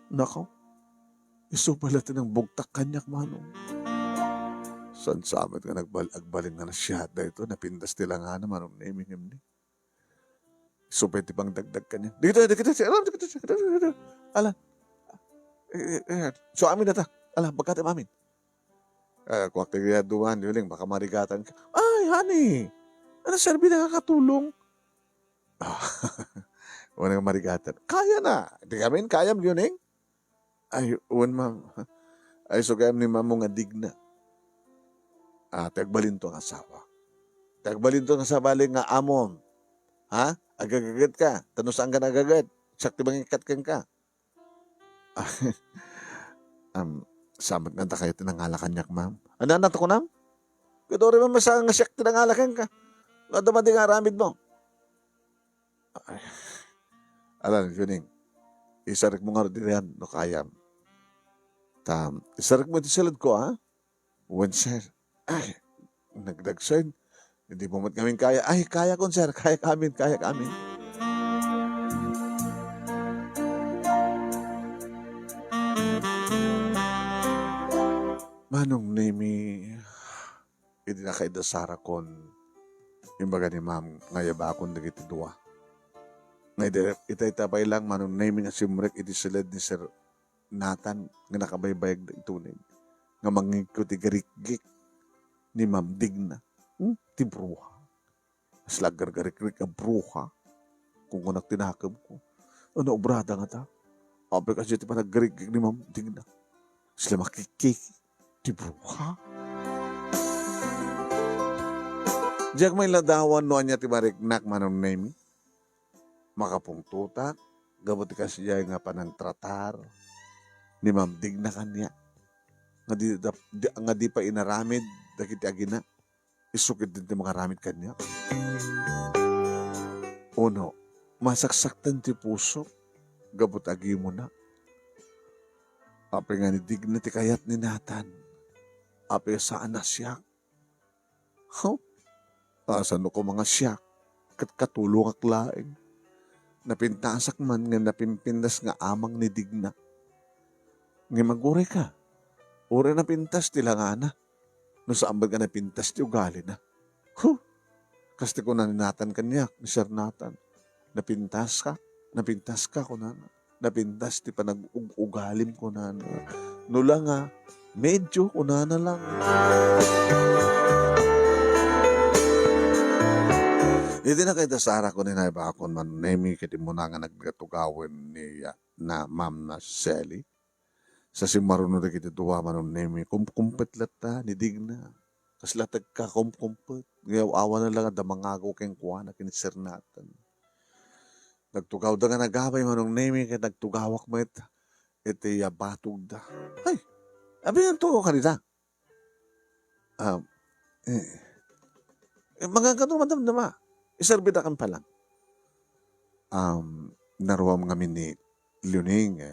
Nako, iso pala ng bugtak kanyak manong. San samet nga nagbalin na siya dito, napintas nila nga naman nung namin ni. Iso pwede pang dagdag kanya. Dito, alam. So amin na ta. Alam, pagkati amin. Kung aktigaduhan, yun baka marigatan ka. Ay, honey, ano serbi nakakatulong? Wala nga marigatan. Kaya na. Di kami, kaya mo yun, Ay, ma'am. Ay, so kaya ni ma'am nga digna. Tagbalin to ang asawa. Tagbalin to ang asawa nga amon. Ha? Agagagat ka. Tanong saan ka nagagat? Sakti bang ikat ka? Samag na kayo tinangala kanyak, ma'am. Ano na ko, nam? Kadori mo masang nga siyak tinangala ka. Nga dumadi nga ramid mo. Ay. Alam, Juning, isarik mo nga rin yan, no kayam. Isarik mo ito silad ko, ha? When, sir, ay, nagdagsan. Hindi mo mat kaming kaya. Ay, kaya ko, sir. Kaya kami. Manong nemi, hindi na kayo dasara kon yung baga ni ma'am ngayaba akong dagiti dua. Ngayon, itay-tapay lang manong nemi nga simrek iti silad ni Sir Nathan nga nakabaybayag na itunin. Nga mangikuti garikgik ni ma'am digna. Ti bruha. Slagar garik-rik ang bruha. Kung kunak tinakam ko. Ano, obrada nga ta? Abe kasi ti panaggarikgik ni ma'am digna. Sila makikik. Ti bruha. Diyak may ladawan no anya ti mariknak manong nemi. Makapungtutak. Gabuti kasi siya nga panang tratar. Ni ma'am digna kanya. Nga di pa inaramid. Dakiti agina. Isukit din ti mga ramid kanya. Uno, masaksaktan ti puso. Gabut agi mo na. Ape nga ni digna ti kayat ni Nathan. Ape saan na siyak. Asan ko mga siyak. Katulong ak laing. Napintasak man nga napimpindas nga amang ni digna. Nga magure ka. Ure na pintas tila nga na. No saan ba ka napintas ti ugali na. Kasi ko na ni Nathan kanyak, ni Sir Nathan. Napintas ka ko na. Napintas ti panag-ugalim ko na. Nula nga, medyo ko na lang. Hindi na kayo dasara ko ni Naibakon man nemi kiti mo na nga naggatugawin ni na ma'am na Sally. Sa simaruno na kiti tuwa man nemi kumpet lata ni digna. Kas latag ka kumpet. Ngayaw awa na lang da mangagaw keng kuha na kini Sir Nathan. Nagtugaw da nga nagabay man nemi kaya nagtugawak mo iti batog da. Ay, Abi ang tuo kanita. Um, mga ganun madamdama. Isarbida kan pa lang. Naruam kami ni Leoning.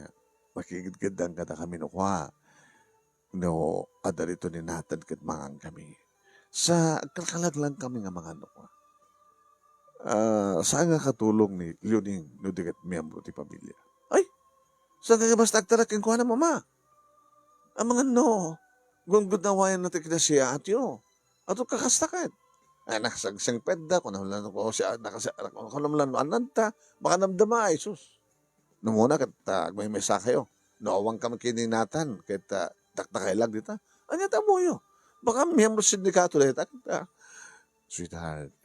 Makikidgandang kada kami nukuha. No, ada rito ni Nathan kat mangang kami. Sa kalkalag lang kami nga mga nukuha. Saan nga katulong ni Leoning no dikat miyembro ti pamilya? Ay, saan ka basta agtarakin ko na mama? Ang mga no, gunggod na wayan natin kita siya at yo. Ato kakastakan. Ay, nakasagsang pedda, kung naman ko siya, kung naman ananta, baka namdama ay sus. Numuna, kat may mesa kayo. Nawang kami kininatan, kat taktakay lang dito. Anya tamo yo. Baka miyembro sindikato dito. Sweetheart,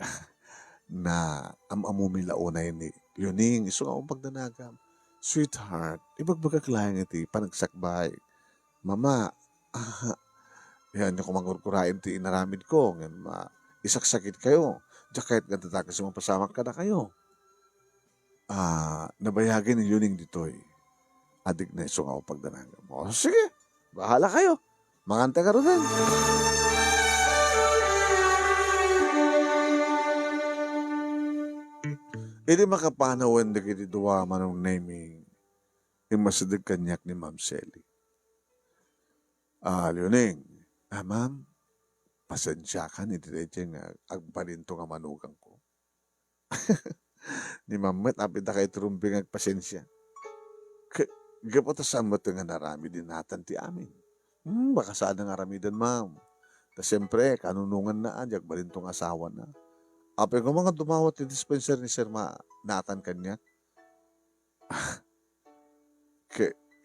na amumila unay ni Yuning, iso nga akong pagdanagam. Sweetheart, ibagbagaklayang iti panagsakbay. Mama, yan yung kumangurkurain ti inaramid ko. Ngayon, isaksakit kayo. Diyan kahit gantatakas yung pasamak ka na kayo. Nabayagin ni Yuning ditoy. Adik na iso nga akong pagdanagam. O, sige, bahala kayo. Manganta ka rin. Hindi makapanawan na kiti duwa manong naming imasidig kanyak ni Ma'am Sally. Leoning, ma'am, pasensya ka ni Diretso nga agparinto nga manugang ko. Ni Ma'am, apit na kay trumbing agpasensya. Gapot sa mo nga narami din natan ti amin. Baka saan nga ramidan, ma'am. Ta siyempre, kanunungan na ajag balintong asawa na. Apay ko mga dumawat ti dispenser ni Sir Natan kanya.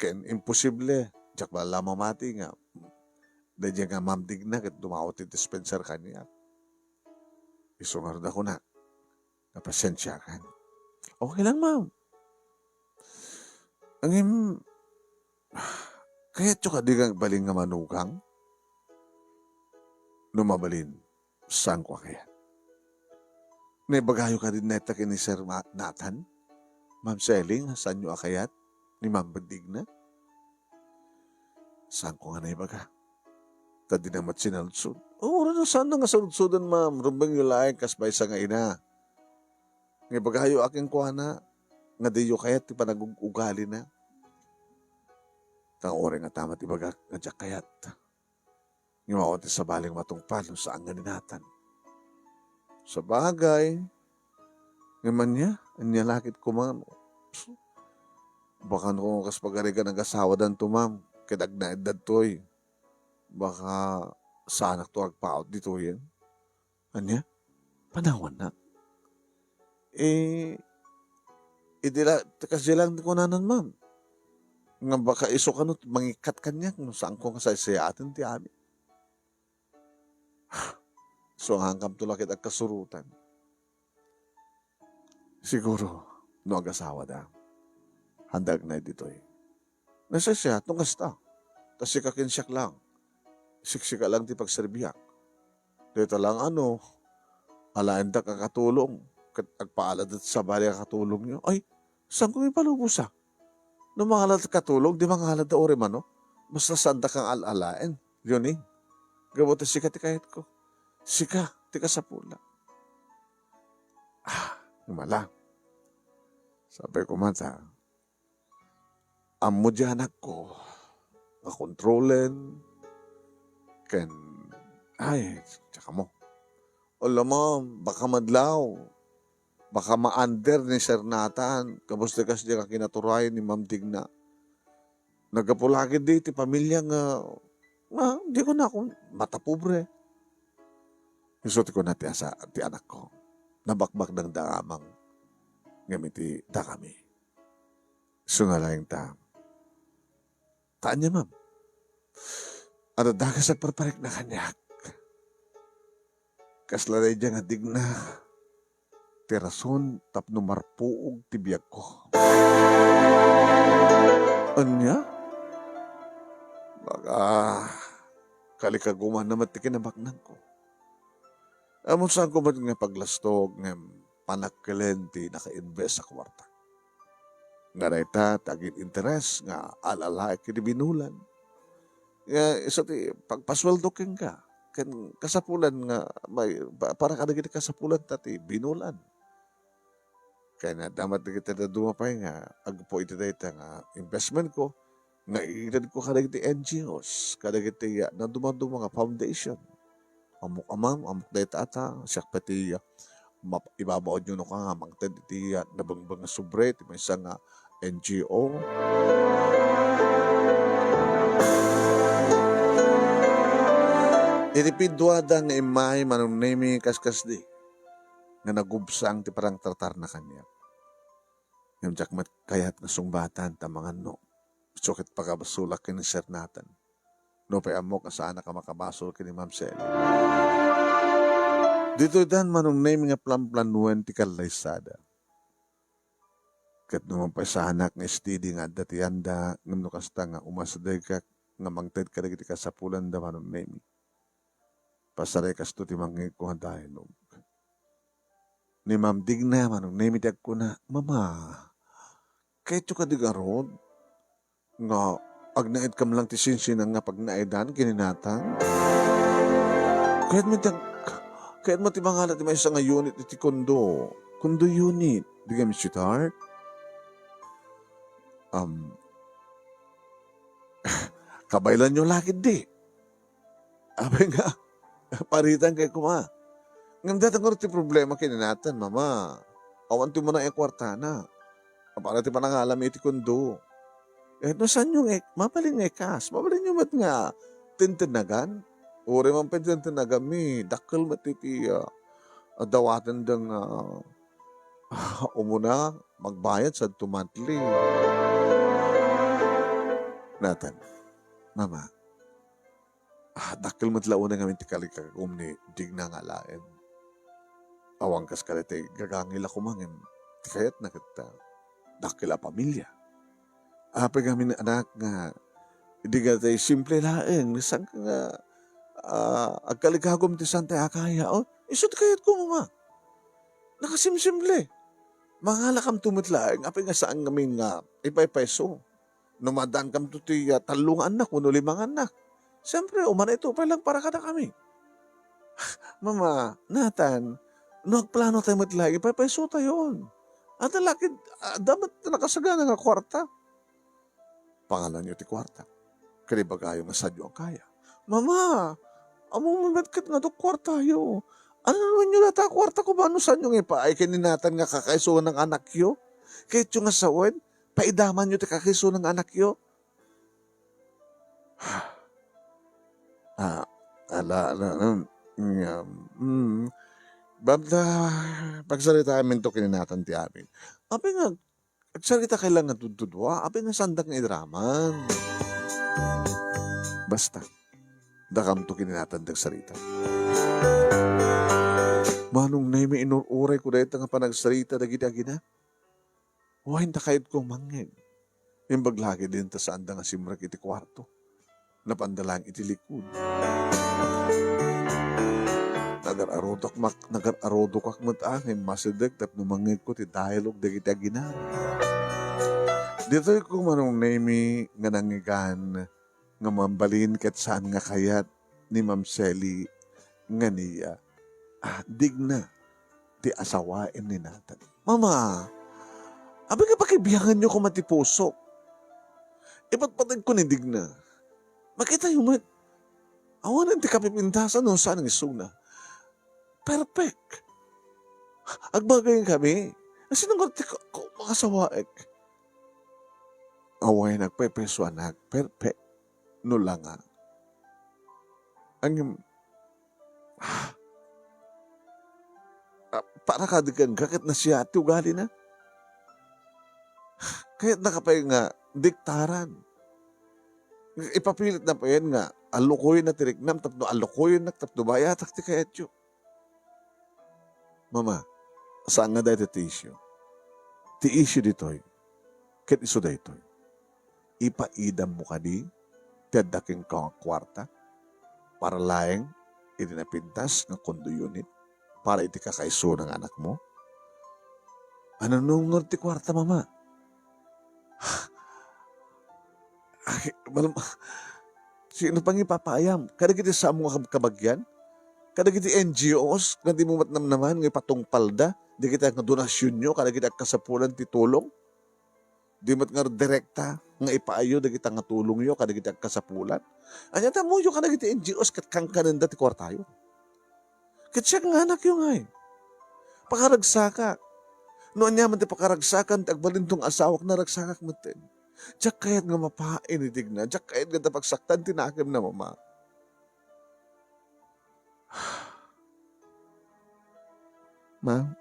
Ken imposible. Diyak ba lamang mati nga. Dadya nga mamdig na kat dumawat ti dispenser kanya. Isungar na ko na. Napasensya kan. Okay lang, ma'am. Angin, kaya tiyok di kang baling nga manugang? Numabalin, saan ko kaya? Naibagayo ka din neta ni Sir Nathan? Ma'am Selling, saan nyo akayat? Ni Ma'am Bandigna? Saan ko nga naibaga? Tadi namat sinaludsod. Oo, na saan na nga saludsodan, ma'am? Rumbang yung laing kasbay sa nga ina. Naibagayo aking kuhana, nga diyo kayat, ti panagugali na. Taore nga tama ti baga nga diyak kayat. Ngayon sa baling matungpal saan nga ninatan. Sa bagay, ngayon niya, anya lakit ko ma'am. Baka nung kas pagariga ng asawa dan to ma'am, kadag na edad to'y. Baka sanak to agpaot dito yan. Anya, panawan na. Idila, kasi lang ko nanan ma'am. Nga baka iso ka no, mangikat kanya kung saan ko kasaya atin ti amin. So hangkam tulakit at kasurutan. Siguro, no ag-asawa da. Handag na dito eh. Nasa siya, itong kasta. Tas sikakin siyak lang. Siksika lang ti pagserbiyak. Dito lang alain da kakatulong. Agpaalad at sa bali kakatulong nyo. Ay, saan ko may palubusa? No mga halad katulong, di mga halad da ore man, no? Basta saan da kang alalain. Yun eh. Gabot na sika ti kahit ko. Sika, tika sa pula. Himala. Sabi ko mata, amo di anak ko, makontrolen, ken, tsaka mo. Ola mo, baka madlaw, baka ma-under ni Sir Nathan, kabos-dekas di ka kinaturay ni Ma'am Digna. Nagapulagin di, ti pamilya nga, di ko na akong matapobre. Isuti ko na ti anak ko. Nabakbak ng daamang ngamiti da kami. Sungalayang ta. Taan niya, ma'am. Ano dagas at parparik na kanyak. Kaslalay diya nga digna. Tirason tapno marpuog tibiyag ko. Anya? Baka kalikaguman naman ti kinabaknan ko. Amon saan ko man nga paglastog nga panagkalenti naka-invest sa kwarta. Nga na ita, tagin interes nga alala kinibinulan. Isa ti pagpasweldo ken ka, ken kasapulan nga para kadagiti kasapulan tati binulan. Kaya na damat na kita na dumapay nga agpo iti dayta nga investment ko nga iinad ko kadagiti NGOs, kadagiti na dumanduma nga foundation. Amok amam, amok dayta ata, siyak pati ibabaod nyo no ka nga mangtad iti nabangbang nga sobre, iti may isang nga NGO. Inipidwada nga imay manunemi kaskas di nga nagubsang ti parang tartar na kanya. Yung jakmat kayat nga sungbatan ta mga no. Sukit pagkabasulak kini Sir Nathan. No pa amok asana ka makabasol kini Ma'am Sally. Dito dan manunemi nga plan-planuan ti kalaysada. Kat naman pa sa anak nga steady nga datianda ngam no kasta nga umasaday ka nga mangted ka dagiti kasapulan da manunemi. Pasaray kasto ti mangiko nga dialogue. Ni Ma'am Digna, manong namidag ko na, Mama, kahit ka digarod, nga, agnaid kam lang ti sinsinang nga pag naidan, kininatang. Kahit mo ti mangalat ti may isang nga unit iti kondo unit, di kami sweetheart. Kabaylan nyo lakid di. Abe nga, paritan kay kuma. Ngam datang ko ti problema kininatan, Mama. Awan ti mo na kwartana. Para ti panangalam iti kondo. No saan yung mapaling ekas? Mapaling yung mat nga tintinagan? Uri man tintinagan mi. Dakal matiti dawatan dang umuna magbayad sa tumatli. Nathan, Mama, dakal matlauna nga ti kalikagum ni Digna nga laen. Awang kas kalite gagangil ako mangin. Kayat na kita. Dakila pamilya. Apa kami na anak nga. Hindi ka tayo simple laeng. Nisang ka nga agkaligagom ti Santa Akaya. Isot kayat ko mama. Nakasimsimple. Mangala kam tumitlaeng. Apa nga saan kami nga ipay-peso. Numadaan kam to ti talungan anak. Kuno limang anak. Siyempre, umana ito pa lang para kada kami. Mama, Nathan, nagplano tayo matlagi, paiso tayo yun. At lalaki, dapat nakasagana nga kwarta. Pangalan niyo ti kwarta. Kaliba kayo nga sadyo ang kaya. Mama, among mamatkat nga to kwarta yo. Ano naman nyo nata kwarta ko ba? Ano saan yung ipa? Ay kininatan nga kakaiso ng anak yo? Kahit yung asawan, paidaman nyo ti kakaiso ng anak yo? Babda, pagsalita amin to kininatan ti amin. Api nga, pagsalita kailangan tutudwa, api nga sandak nga idraman. Basta, dakam to kininatan tag salita. Manong na may inururay ko dahil nga panagsalita dagiti na. Huwain ta kahit kong mangin. Yung baglagi din ta saan da nga simrak iti kwarto. Napandalang iti likod. Nagar-arodo kak matangin, masideg, tapno mangit ko ti dialogue dagiti aginan. Dito ko manong nemi nga nangigan nga mambalin kat saan nga kayat ni Ma'am Sally nga niya. Digna ti asawain ni Nathan. Mama, abi nga pakibiyangan nyo ko matipusok. Ipatpatag ko ni Digna. Makita yung mat. Awanan ti kapipintasan no saan ang isuna. Perfect. Agbagayin kami. Kasi nang mga sawaik. Away nagpepeso anak. Perfect. No lang nga. Ang para kadigan kakit na siya ati ugali na. Kaya't nakapay nga diktaran. Ipapilit na pa yan nga alukoy na tiriknam tapno alukoy na tapno bayatak ti kayat yun. Mama, saan nga dahil ti issue? Ti issue dito'y, ket iso dahito'y, ipaidam mo ka di, tiyadaking ka kwarta, para laeng, itinapintas ng kondo unit, para iti kakaiso ng anak mo? Ano nung ti kwarta, Mama? Sino pang ipapayam? Kada kiti sa mga kabagyan? Kada kiti NGOs, nga di mo matnamnaman, nga patong palda, di kita nga donasyon nyo, kada kita kasapulan ti tulong, di mat nga direkta, nga ipaayo, di kita nga tulong yo, kada kita kasapulan. Anya ta mo yo, kada kiti NGOs, kat kangkanan ti kwartayo. Kat siya nga anak yo nga Pakaragsaka. Noon niya man ti pakaragsakan, ti agbalintong asawak na ragsakak matin. Diyak kayat nga mapain itig na, diyak kayat nga tapagsaktan tinakim na mama. Ma'am,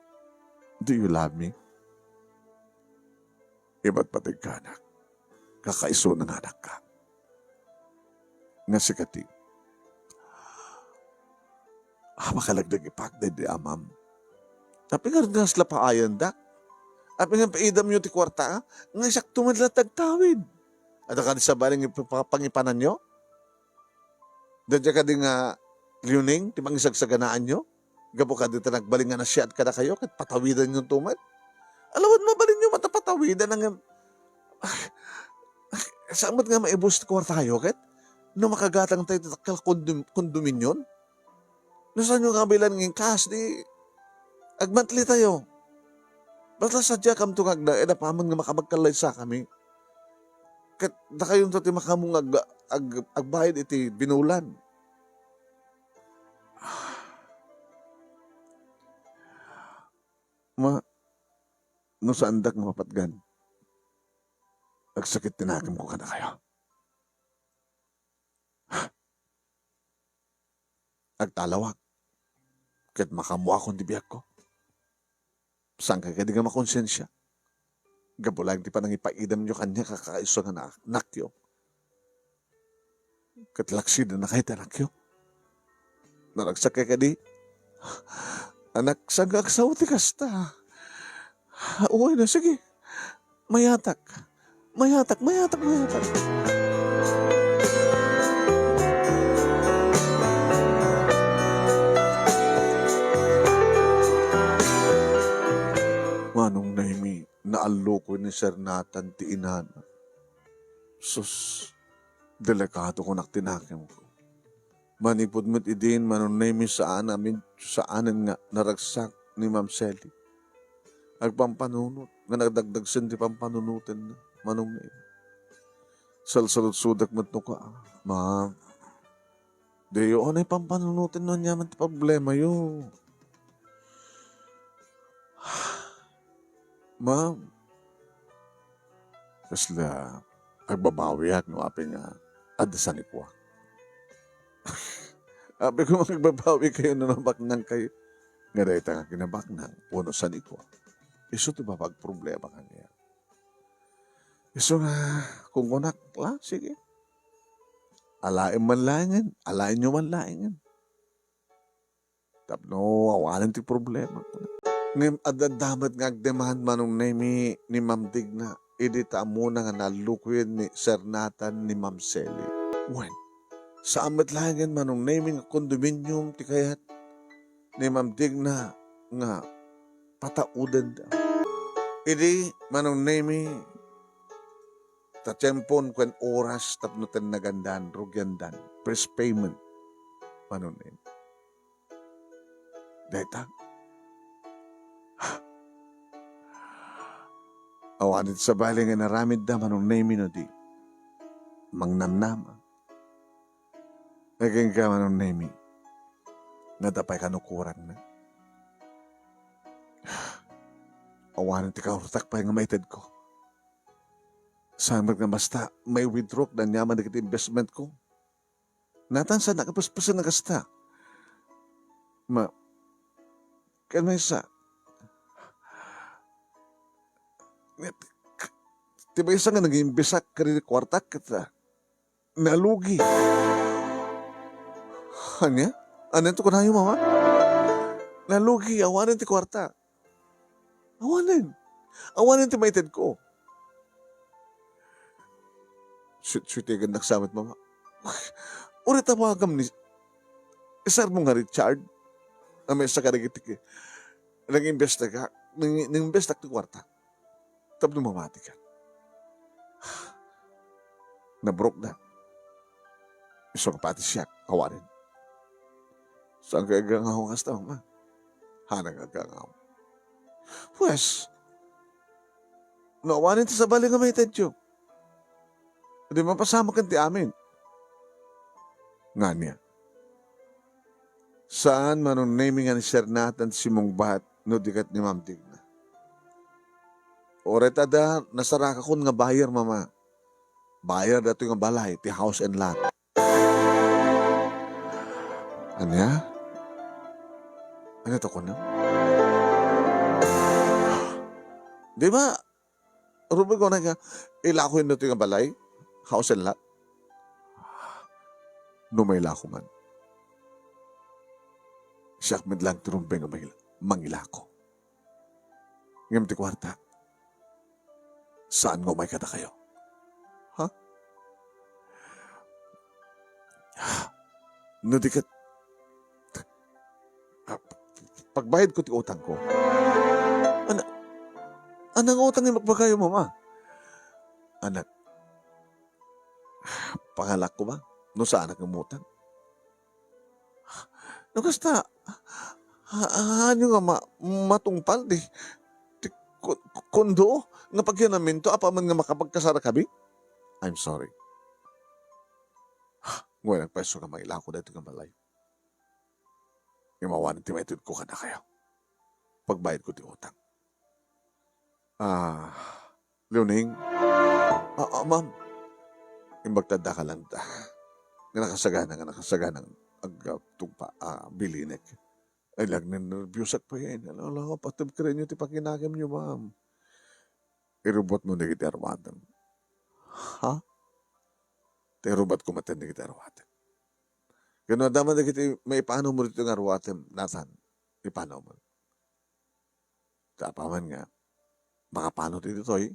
do you love me? Iba't patig ka, anak. Kakaiso ng anak ka. Nga si Kati. Makalagdag ipagday di amam. Tapi nga rin sila paayan, dak. Tapi nga paidam nyo ti kwarta, nga siyak tumadla tagtawid. At ka sa baling pangipanan nyo? Dadya ka di nga liuning, ti pangisagsaganaan nyo? Gabo ka dito nagbalingan na siya at kada kayo, kat patawidan nyo tumad. Alawad mabalin nyo matapatawidan ng... Saan ba't nga maibus ti kwarta kayo, kat? No makagatang tayo takal kondominyon? No saan nyo kabilan ng cash, di... Agmantli tayo. Basta sadya kam tungag na, paman nga makamagkalay sa kami. Kat na kayong to ti makamong agbayad iti binulan. No saan dak nga mapatgan? Agsakit tinakam ko ka na kayo. Agtalawag. Kat makamuha kong tibiyag ko. Saan ka di nga makonsensya? Gabulang di pa nang ipaidam nyo kanya kakaiso nga nakyo. Katlaksid na kahit anakyo. Naragsak ka di. Anak, saan ka agsaw ti kasta? Uy na, sige. Mayatak. Mayatak. Manong Naimi, naalo ko ni Sir Nathan ti inana. Sus, delikado ko naktinakim ko. Manipod mo't idin, Manong Naimi saan nga naragsak ni Ma'am Sally. Agpampanunot, nga nagdagdag sin ti pampanunutin na, Manong Naimi. Salsalot-sudak mo't no ka, Ma'am, deyo anay pampanunutin nun yaman ti problema yo. Ma'am, kasla, agbabawi at no api nga, adasan ikwa. Api ko magbabawi kayo na nabaknang kayo. Nga dahil nga kinabaknang, puno sa ikwa. Iso ito ba pag-problema kanya? Iso nga, kung kunak, sige. Alain man laingan, alain nyo man laingan. Tapno, awalan ti problema ko na. Ngem adadamat nga agdemahan Manong Naimi ni Ma'am Digna, idita muna nga nalukwid ni Sir Nathan ni Ma'am Sally. When, sa amat langin Manong Naimi nga kondominium ti kayat ni Ma'am Digna nga pataudan da. Idi Manong Naimi tatempon kwen oras tapnutan nagandan, rugyandan, first payment Manong Naimi. Deta, awanit sa bali nga naramid da Manong Naimi no di. Mangnamnama. Naging ka Manong Naimi. Nadapay kanukuran na. Awanit ti kaurutak pa nga maitid ko. Samad nga basta may withdraw na nyaman na investment ko. Natan sa nakapaspasan na kasta. Kaya may sa diba isa nga nag-imbisak ka rin kwartak kita nalugi. Anya? Ano ito ko na yung mama? Nalugi, awanin ti kwarta. Awanin. Awanin ti maited ko. Sweet-sweet nagsamit mama. Ulit tawagam ni isar mo nga Richard na may sa karagitik nag-imbesta ka nag-imbesta ti kwarta. Tapos mamati ka. Na-broke na. Iso ka pati siya, kawanin. Saan ka agangahong hasta, ma? Hanang agangahong. Pues, nawanin ti sa bali nga may tedyo. Hindi mapasama kan ti amin. Nga niya. Saan manong naming ang sir natin si mong bahat no dikat ni Ma'am Digna. Oret ada, nasaraka kun nga bayar, mama. Bayar dato nga balay, ti house and lot. Anya? Ano to ko na? Di ba, Ruben ko na nga, ilako yun dato nga balay, house and lot. Numayla ko man. Siyak midlang tirumpeng nga mangilako. Ngayon ti kwarta. Saan nga umay kada kayo? Ha? No di ka... Pagbayad ko ti utang ko. Anang utang yung magbagayo mo, ma? Anak. Pangalak ko ba? No saan ang umutang? No kasta, ano nga matungpal di kundo nga pagkinaminto apa man nga makapagkasara kami? I'm sorry. Ngayon nagpeso ka mailako dito nga balay. Imawanan ti maitid ko ka na kayo. Pagbayad ko ti utang. Leoning. Ma'am. Imbagtada ka lang ta. Nga nakasagana agtugpa, bilinek. Ay lang nervyusak pa yan. Alam, patib ka rin yung tipakinagam nyo, ma'am. Irubot mo na kita arwatan. Ha? Irubot ko matan na kita arwatan. Ganun, daman na kita, may paano mo rito ng arwatan, nasan? Ipano mo. Kapaman nga, makapano dito to'y,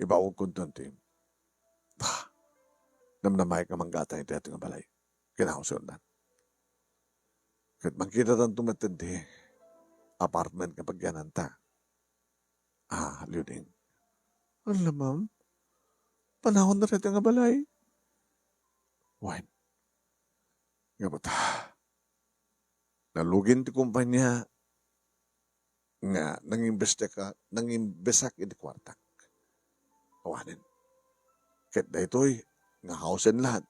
ibawag kontontin. Namnamay ka manggata yung teto nga balay. Kinakusundan. Kat makita tang tumatindi, apartment kapag yanan ta. Luning. Alam, ma'am, panahon na rin nga balay. Wine. Nga ba ta? Nalugin ti kumpanya nga nangimbesak iti kwartak. Awanin. Kat da ito'y nga house and lot.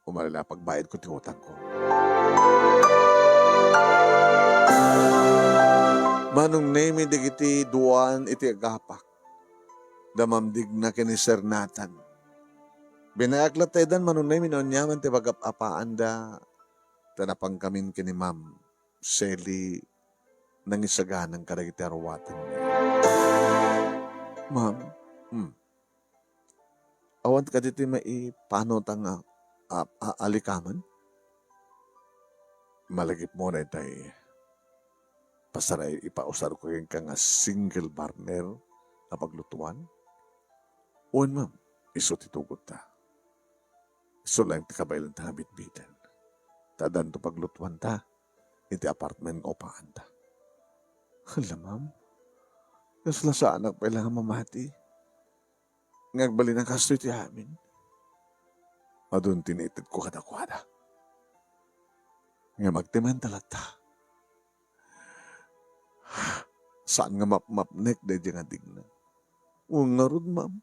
Umalala pagbayad ko ti utang ko. Manong name di kiti duwan iti agapak. Damamdig na kini Sir Nathan. Binayaklat tayo dan manong name noon yaman ti bagapapaan da tanapang kamin kini Ma'am Sally nang isaganang karagiti arwatan niya. Ma'am, awan ka dito paano tanga alikaman? Malagip mo na itay pasaray ipausar ko yung kang single burner na paglutuan. Uwan, ma'am, iso titugot ta. Iso lang ti kabaylan ta bitbitan. Tadan to paglutuan ta, iti apartment o paan ta. Hala, ma'am, kasla sa anak pa ilang mamati. Ngagbali ng kasto iti amin. Adun tinitid ko kadakwada. Nga magtiman talata. Saan nga mapnek day nga digna? Nga rod, ma'am.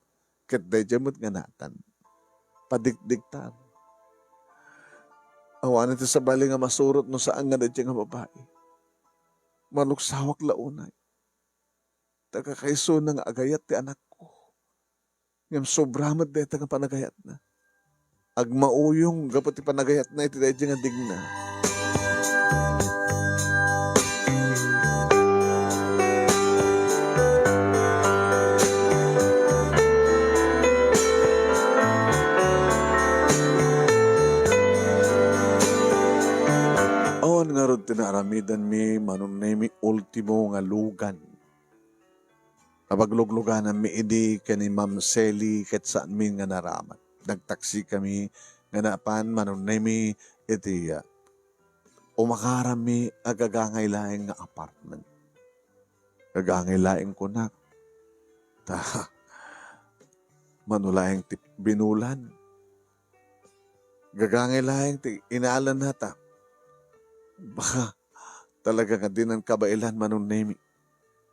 Kat day jamot nga natan. Padikdiktan. Awanan ti sa bali nga masurot no saan nga day nga babae. Manuksawak launay. Takakaiso na nga agayat ti anak ko. Ngam sobramat day nga panagayat na. Agmauyong gapat ti panagayat na iti day nga digna. Awan nga rod tinaramidan mi manunay mi ultimo nga lugan. Abaglugluganan mi idi kani Ma'am Sally ket saan mi nga naramat. Nagtaksi kami nga napan manunay mi iti umakaram mi agagangay laing nga apartment. Agagangay laing kunak. Manulaing binulan. Gagangay lang ti inaalan nata. Baka talaga nga din ang kabailan manong nemi.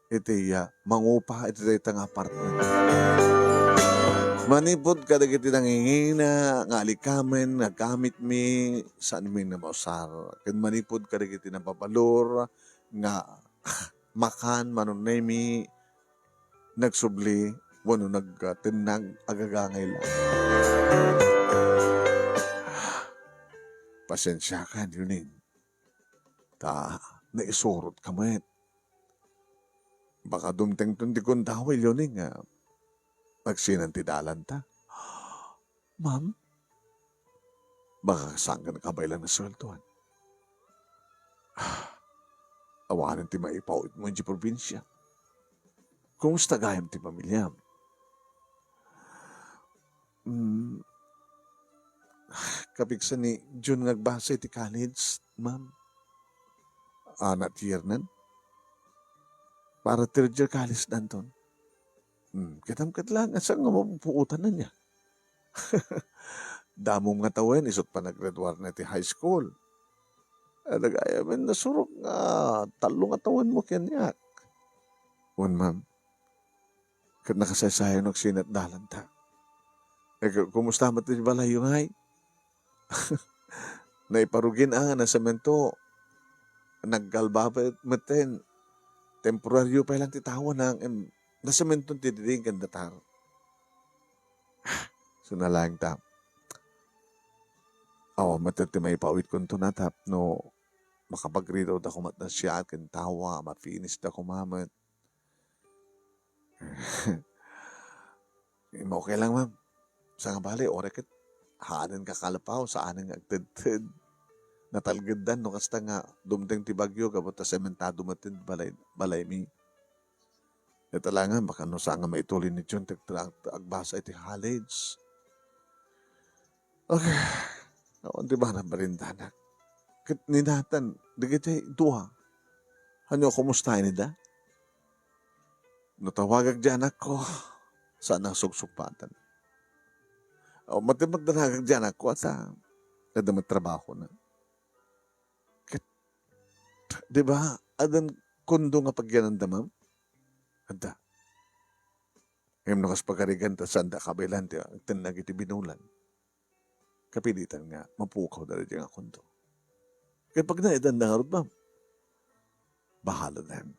Iti mangupa iti daytang apartment. Manipod ka dagiti nangingina, nga alikamen, nga gamit mi, saan mi na mausar. Ken manipod ka dagiti napapalor, nga makan, manunay mi, nagsubli, wano nagtinag, agagangay lang. Pasensya ka, yuning. Naisurot ka mo Baka dumteng tundi kong daway yuning, nagsinantidalan ta. Ma'am, baka saan ka nakabailan na sweldoan? Awanan ti maipawit mo di probinsya. Kumusta gayam ti pamilya? Kapigsa ni June nagbasa ti college, ma'am. Not year nan. Para third year college danton. Kitam-kat lang, saan nga mapupuutan na niya? Damong nga tawen, isot pa nag-graduar na ti high school. Nag-ayamin, nasurok nga, talong nga tawen mo kanyak. Ma'am, kat nakasaysayan ng sinat dalan ta. Kumusta mo ti balay yung hay? Naiparugin na semento, naggalbabit maten, temporaryo pa lang titawa ng na semento tidiring kan datar. Sunalang ta. Matati may pawit kong tunatap no makapagrito da kumat na siya kan tawa, mafinis da kumamat. Okay lang, ma'am. Sa nga bali, orekit, haanan ka kalapaw, saan nga agtid-tid. Natalgiddan, no kasta nga, dumdeng ti bagyo, kapot ta sementado matin, balay mi. Ito lang nga, baka no saan nga maitulin ni John, agbasa iti college. Okay. Di ba na barindanak? Ninatan, digiti duha. Ano, kumusta ni da? Natawagag dyan ako. Saan ang sugsugpatan? Matibagdanagag dyan ako at nadamat trabaho na. Di ba? Adan kundo nga pagyananda, ma'am? Anda. Ngayon nakas pagkarigan ta sanda kabilan ti ang tinag iti binulan. Kapilitan nga, mapukaw na rin nga kundo. Kaya pag naidan na nga rin, ma'am, bahala na yan.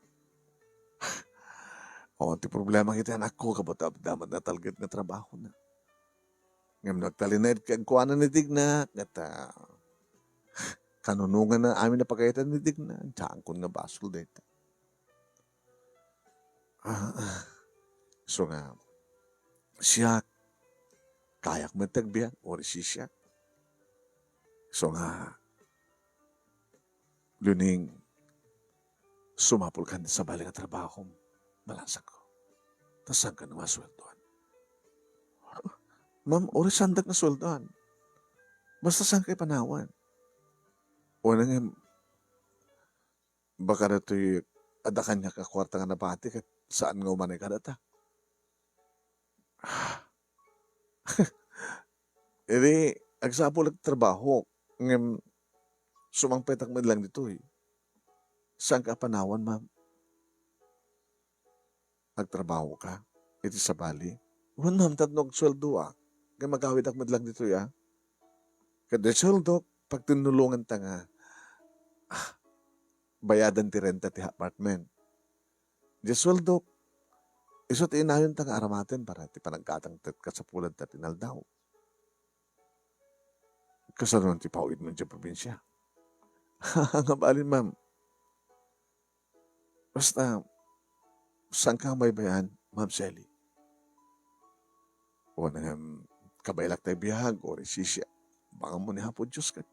Ti problema kita anak ko, kabatab daman na talgit na trabaho na. Ngayon nagtalinid kang kuwanan ni Digna, at kanunungan na amin na pagkaitan ni Digna, tsaan ko nga basol dito. So nga, siya, kayak matagbiyan, or si siya. So nga, luning, sumapul ka sa bali nga trabaho mo. Malasak ko. Tasan ka na masweldoan. Ma'am, ori sandag na sweldoan. Basta saan kayo panawan. O na nga, baka na ito'y adakan niya kakwarta nga nabati kat saan nga umanay ka data. Edi, agsapol at trabaho. Ngayon, sumangpetak mo lang dito Saan ka panawan, ma'am? Nagtrabaho ka? Iti sa bali? Ma'am, tatnog sweldo Kaya magawid ak madlang dito Kada sweldo, pag tinulungan ta nga, bayadan ti renta ti apartment. Di sweldo, isot inayon ta nga aramaten para ti panagkatang kasapulan ta tinaldaw. Kasaroon ti pawid mo dyan probinsya. Nga balin, ma'am. Basta, saan ka may bayan, Ma'am Sally? O na kabaylak tayo biyag, o resisya. Baka mo ni hapon Diyos ka.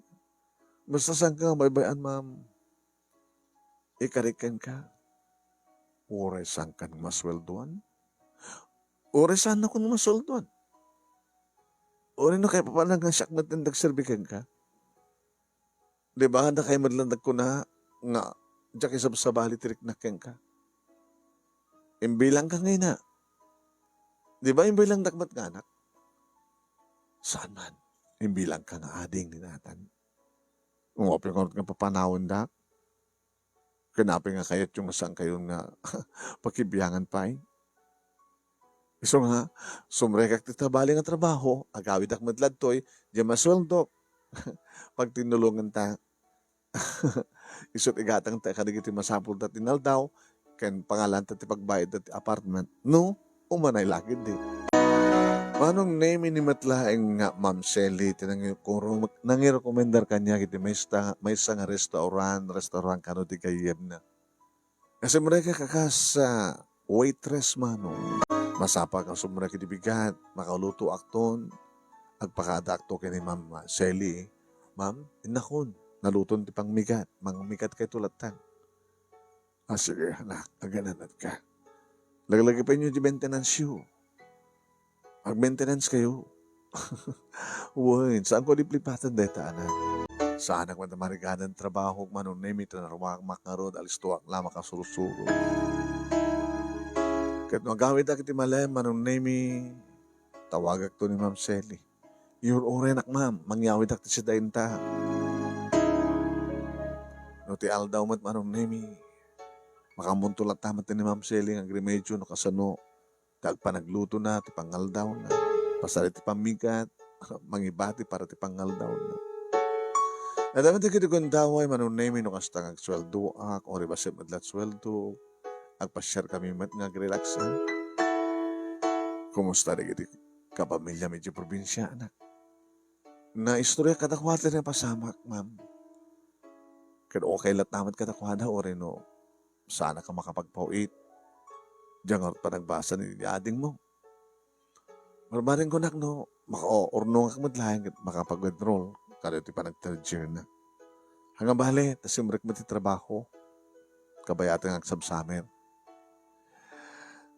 Basta saan ka may bayan, ma'am? Ikarikan ka. Oray saan ka masweldoan? Oray saan ako masweldoan? Oray no kayo papalang nga siyak na tindag-serbikan ka? Di ba, na kayo madlandag ko na nga diyak sa bali tirik na ka? Imbilang ka ngayon na. Di ba imbilang nagmat nga anak? Saan man? Imbilang ka nga ading ni Nathan. Umopin ko nga papanawon dak. Kanapin nga kayat yung saan kayo nga pakibiyangan pa eh. Iso nga, sumrekak ti tabali nga trabaho, agawid ak madladtoy, di masweldo. Pag tinulungan ta, isot igatang ta kadigiti masapul ta tinaldaw, ken pangalan ta ti pagbayad ta ti apartment, no, umanay lagi di. Manong name ni matlaeng nga Ma'am Shelly, kung nangirekomendar kanya kiti may nga restaurant kano ti kayem na. Kasi mereka kakas waitress mano. Masapa ka sumura kiti bigat, makaluto akton, agpakada akto kini Ma'am Shelly. Ma'am, inakon, naluton ti pangmigat, mangmigat kay tulatan. Sige, anak, agananat ka. Laglagi pa inyo di maintenance yun. Mag-maintenance kayo. Uy, saan ko liplipatan deta, anak? Saan ako marikadan trabaho, manong nemi, tanarwag, makarod, alistuak, lama ka surusuro. Kahit magawid ako ti malay, manong nemi, tawagak to ni Ma'am Shelly. Your orenak, ma'am, mangyawid ako ti si dainta. No ti aldaw mat manong nemi, makamuntulat tamat ni Ma'am Shelly ang remedyo no kasano. Kag panagluto na, ti pangaldaw na. Pasari ti pamigat, mangibati para ti pangaldaw na. Nadaman ti kiti kundaway, manunemi no kasta ng sweldo ak, o ribasit madlat sweldo, agpasyar kami mat nga relaxan. Kumusta rin kiti kapamilya medyo probinsya, anak? Na istorya katakwata na pasamak, ma'am. Kaya okay lat naman katakwada, o rin no, sana ka makapagpauit. Diyan pa nagbasa ni ading mo. Marmarin ko nak no, maka-orno ka madlayan, makapag-withdrawal, kada ito pa nag-third year na. Hanggang bali, tas yung mo ti trabaho, kabayatan ang summer.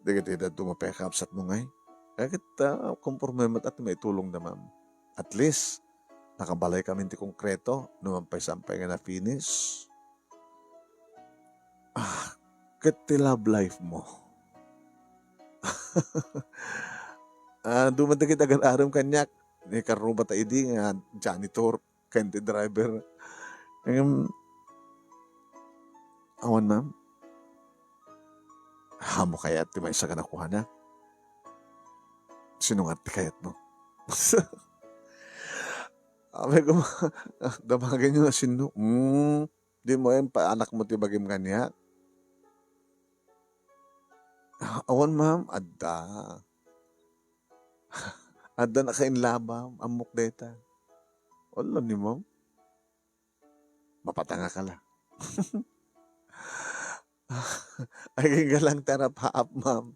Di kita edad tumapeka upsat mo ngay. Kaya kita, kumporme mat at may tulong na ma'am. At least, nakabalay kami ti konkreto, numampay-sampay nga na finish. Kati love life mo. Dumadagit agar aram kanyak ni karuba ta idi nga janitor kanti driver awan ma'am hamo kayat ti may isa ka nakuha na sinungat ti kayat mo. Abe ko damagan nyo na sino di mo yan pa anak mo ti bagim kanya. Awan ma'am, adda na kain labam, amok deta. Wala ni ma'am. Mapatanga ka lang. Ay galang tarapaap ma'am.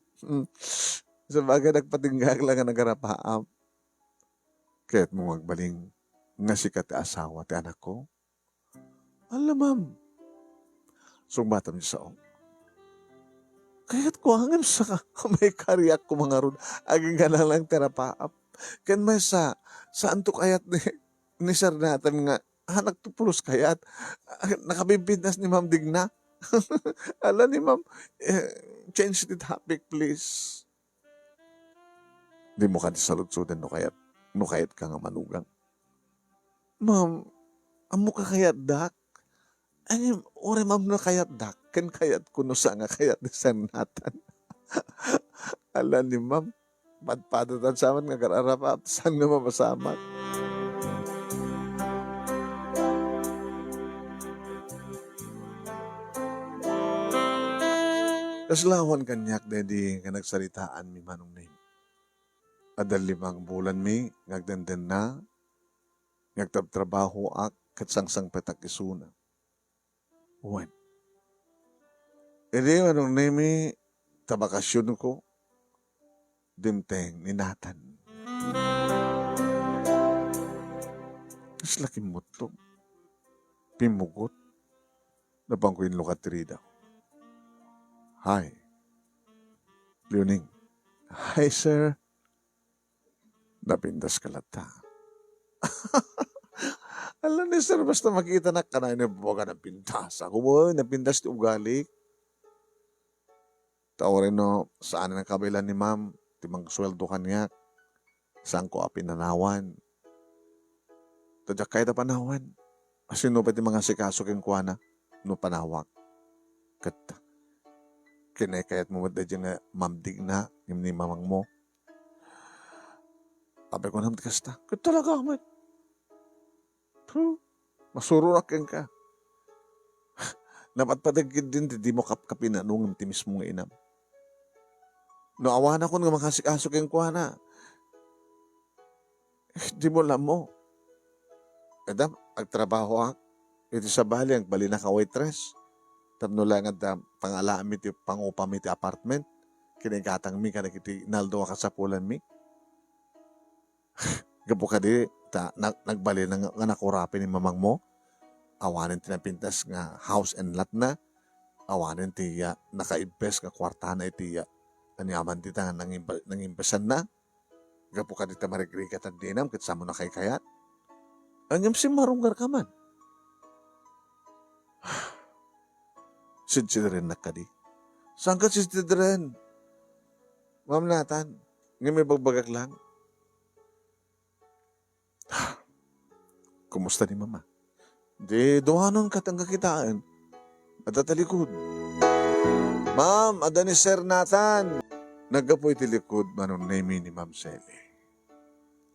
Sa bagay nagpatinggag lang ang nagarapaap. Kaya't mo magbaling nga sikat ti asawa ti anak ko. Alam ma'am. Sungbatam niyo sa kaya't ko hanggang sa may kariyak ko mga ron, aging ka lang terapaap. Kan may saan to kayat ni sir natin nga, nagtupulos kayat, nakabibidnas ni ma'am digna. Ala ni ma'am, change the topic please. Di mo ka disalutsudan no kayat ka nga manugang. Ma'am, amo ka kayat dak? Ay, ore ma'am na kayat dak, kan kayat kuno sa nga kayat ni sanatan. Ala ni ma'am, padpadatan sa aman nga kararap saan nga mapasamat. Kaslawan kanyak dedi nga nagsaritaan mi manong name. Adal 5 bulan mi, ngagdenden na, ngagtabtrabaho ak, katsangsang petak isuna. Uwan. Hindi, anong name tabakasyon ko, dimteng ni Nathan. Mas laki mo to. Pimugot. Napang ko yung lukatrida. Hi. Leoning. Hi, sir. Napindas ka lata. Alam ni sir, basta makita na kanay na buwaga ng pintas. Ako mo, napintas ti ugali. Tawarin no, saan ang kabilan ni ma'am, timang sweldo kanya, saan ko apinanawan. Tadya kahit na panawan. Sino pa ti mga sikasok yung kuwana no panawak. Kat kinekayat mo madda dyan nga mamdig na yung ni mamang mo. Sabi ko naman kasta. Kat talaga amat. Masururak yan ka. Napatpadagid din di mo kapkapin na nung ti mismo nga inam. No awan ako nga makasik-asok yung kuwana. Di mo alam mo. Adam, agtrabaho ak. Ito sa bali, ang bali na ka waitress. Tapno lang at pangalaan mi ti pangupa mi ti apartment. Kinigatang mi ka nakiti naldo ka sa pulan mi. Gapo ka di, nagbali na nga nakurapi ni mamang mo. Awanin tinapintas nga house and lot na. Awanin tiya naka-invest nga kwarta na itiya. Anyaman tita nga nangimbesan na. Gapo ka di ta marigrigat at dinam kitsa mo na kay kayat. Anyam si marunggar ka man. Sidsidren na ka di. Saan ka sidsidren? Ma'am Nathan, ngayon may bagbagak lang. Kumusta ni mama? Di, duhanon ka tang kakitaan. At talikod. Ma'am, ada ni Sir Nathan. Nagapoy tilikod manon name ni Ma'am Sally.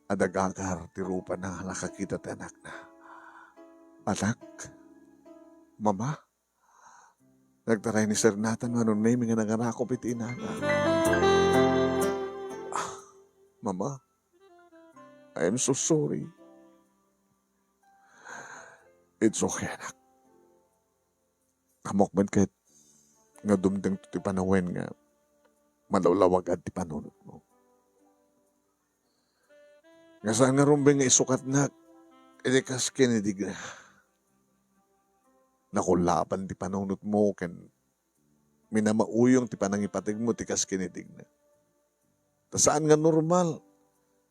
Adagagar ti rupa na nakakita ti anak na. Anak? Mama? Nagtaray ni Sir Nathan manon name nga nanganakop iti inana. Mama, I am so sorry. It's okay, anak. Amok man kahit nga dumdang ti panawen nga malawlawag at ti panunot mo. Nga saan nga rumbeng nga isukat na edikas kinidig na. Nakulapan ti panunot mo ken minamauyong ti panangipatig mo ti kas kinidig na. Ta saan nga normal?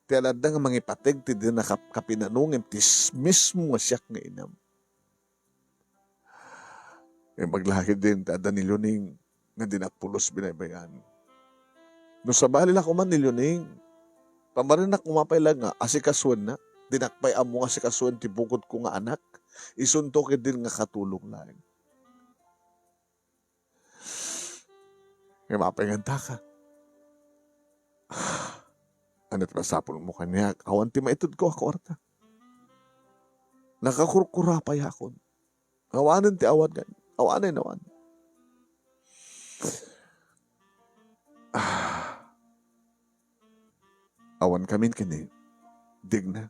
Ti alada nga mangipatig ti di nakapinanungim ti mismo nga siyak nga inam. Yung maglahid din, tada ni Luning, nga dinakpulos binaybayan. No sa bali lang kuman ni Luning, pamarinak kumapay lang nga, asikaswan na, dinakpay amo nga asikaswan, tibukod ko nga anak, isuntokin din nga katulong lang. Nga mapayanganta ka. Ano't masapon mo kanya, awan ti maitod ko ako orta. Nakakurkurapay akon. Awanan ti awan ganyan. Awanin naman. Awan kami kini. Digna.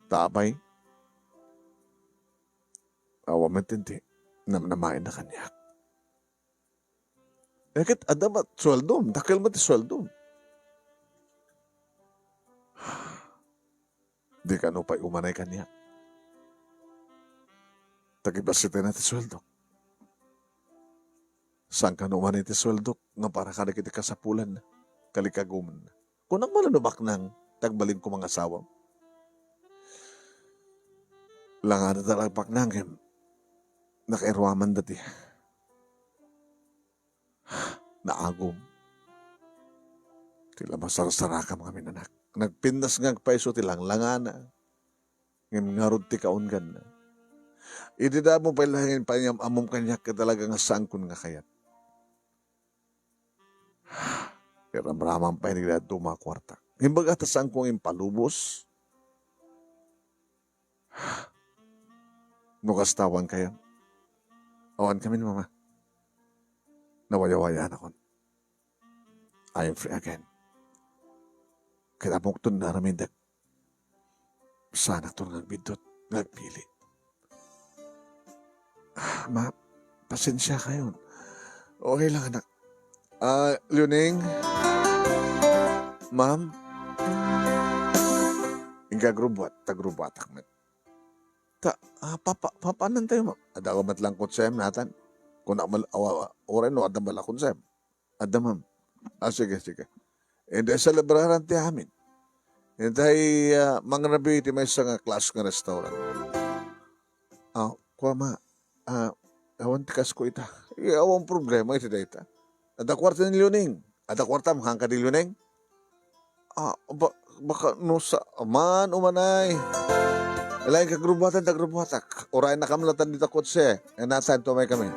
Tabay. Awan matindi. Namnamain na kanya. Ekit adamat swaldom. Dakil mati swaldom. Di ka no pa'y umanay kanya. Tagibasita na ti sweldo. Saan ka naman iti sweldo nga para ka nakiti kasapulan na, kalikaguman na. Kung ang malanubak nang tagbalin ko mga asawam. Langan na talagpak nangim, nakairwaman dati. Naagom. Tila masarsara ka mga minanak. Nagpindas nga paiso tilang langana. Ngim ngarod ti kaungan na. Idida mo pailangin pa niyam amom kanya ka talaga nga sangkon nga kayat. Pero maramang pa nila dumakwarta. Himbaga ta sangkong impalubos. Nukastawan kayo. Awan kami ni mama. Nawaya-waya na kon. I am free again. Kaya mong ito naramindag. Sana ito nagbidot, nagpili. Ma, pasensya kayo. Okay lang, anak. Luning? Ma'am? Inga grubuat, tagrubuat akmet. Papanan tayo, ma'am. Ada ko matlang kutsayam natin. Kung naman, oray no, ada bala kutsayam. Ada, ma'am. Sige. Hindi sa libraran ti amin. Hindi mga nabi iti may isang class nga restaurant. Kuwa ma, awan tikas ko ita. Awan problema iti da ita. Ada kwarta ni Luning. Ada kwarta mahangka ni Luning. baka no sa aman umanay. Alain ka grubatan ta grubatak. Oray na kamlatan dito kotse. E nasan to may kami.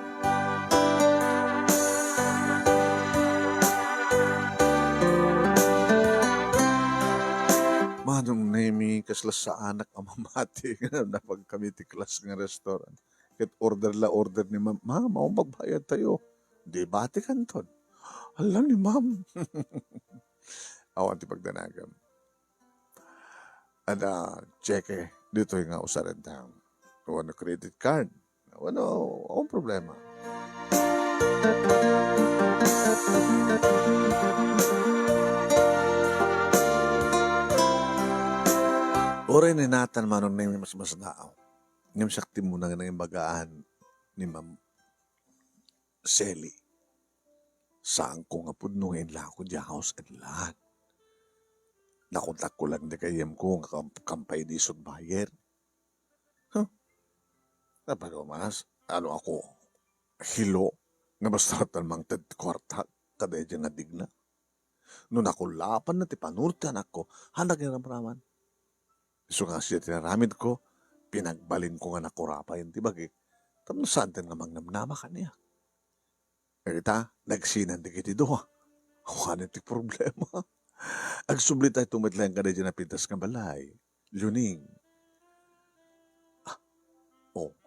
Manong nemi kaslas sa anak ang mamati na pag kami ti klas nga restaurant. Ket order ni ma'am, ma'am, ako magbayad tayo. Di bati kanton. Alam ni ma'am. Awan ti pagdanagam. Ada cheque dito nga usaran tang. Wano credit card. Wano, akong problema. Oray ni Nathan manon na yung mas naaw. Ngam sakti mo na nga bagaan ni Ma'am Sally. Saan ko nga pudnuhin lang ako di house at lahat. Nakontak ko lang di kayem ko nga kampay di sud bayer. Huh? Napano mas, ano ako, hilo, nga basta talmang tad kwarta, kadaya nga digna. Nung ako lapan na ti panurtan ako, hanag nga ramraman. So nga siya tinaramid ko, pinagbalin ko nga nakurapayan ti bagi. Tapos saan nga mangnamnama ka niya. Kita, nagsinan di kiti doha. Awanan ti problema. Agsubli tayo tumitlang ka na dyan na pintas ng balay. Luning.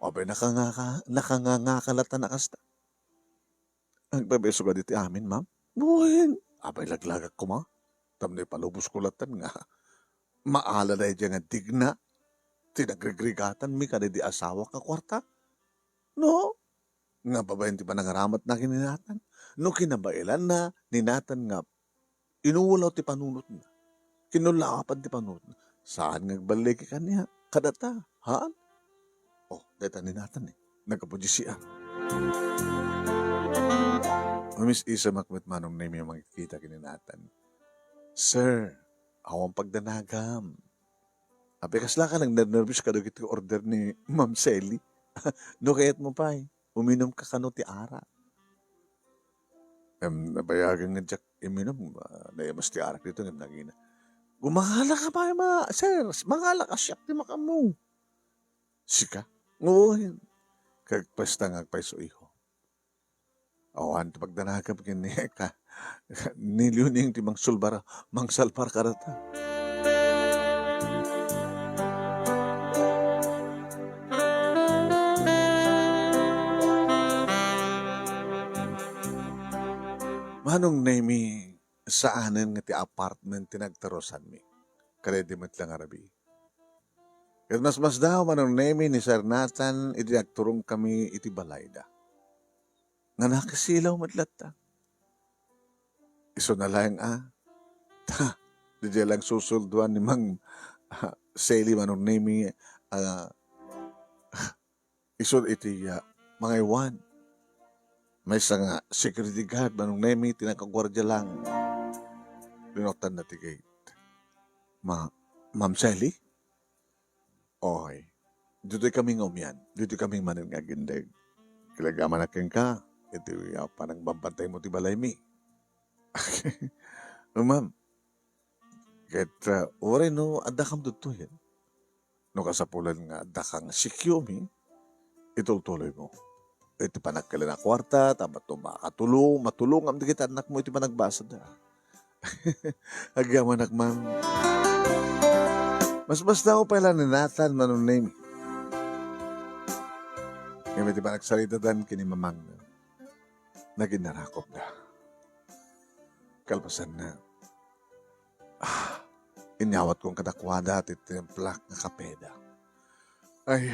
Abay nakangangakalatan na kasta. Ang babeso ka dito amin, ma'am? Buhin. Abay laglagak ko, ma. Tamnay palubos ko latan nga. Maala na dyan nga digna. Tinagregrigatan mi ka di asawa ka kwarta. No? Nga babayan ti pa nangaramat na kininatan. No kinabailan na ninatan nga inuulaw ti panunot na. Kinulapan ti panunot na. Saan nga balik ka niya? Kadata, ha? Deta ninatan eh. Nagkapudyo siya. Miss Isa makmet manong na yung makikita kininatan. Sir, awang pagdanagam. Apekas lang ka nang nervous ka dugit order ni Ma'am Sally. No kayat mo pa eh. Uminom ka kano ti ara. Nabayagan nga Jack iminom. Nayamas ti arak dito ng nagina. Gumangala ka pa sir. Mangala ka siyak ti makamu. Sika. Nguhin. Kagpasta nga agpaiso iho. Awan ti pagdanagam kini ka. Niluning ti mangsalpar karata. Manong nemi saanen nga ti apartment tinagtarosan mi. Kaya di lang arabi. Kat mas daw manong nemi ni Sir Nathan iti nagturong kami iti balayda. Nga nakasilaw madlata. Iso na lang di lang susulduan ni Mang Sally manong nemi iso iti mga iwan. May nga security guard, manong nemi, tinakagwardya lang. Linoktan na ti gate. Ma'am Sally? Oy, dito'y kaming umyan. Dito'y kaming manin nga gindag. Kilagaman na ka, ito panang bambantay mo ti balay mi. Ma'am, kahit oray no, adda kam dito yan. No kasapulan nga, adda kang sikyo mi, ituloy mo. Iti panagkala na kwarta, tabat to matulong ang digit anak mo, iti panagbasa da. Agyaman anak ma'am. Mas na ako pala ni Nathan manong name. Ngayon iti panagsalita dan kini mamang na ginarakop da. Kalpasan na. Inyawat kong kadakwada at itimplak na kapeda. Ay,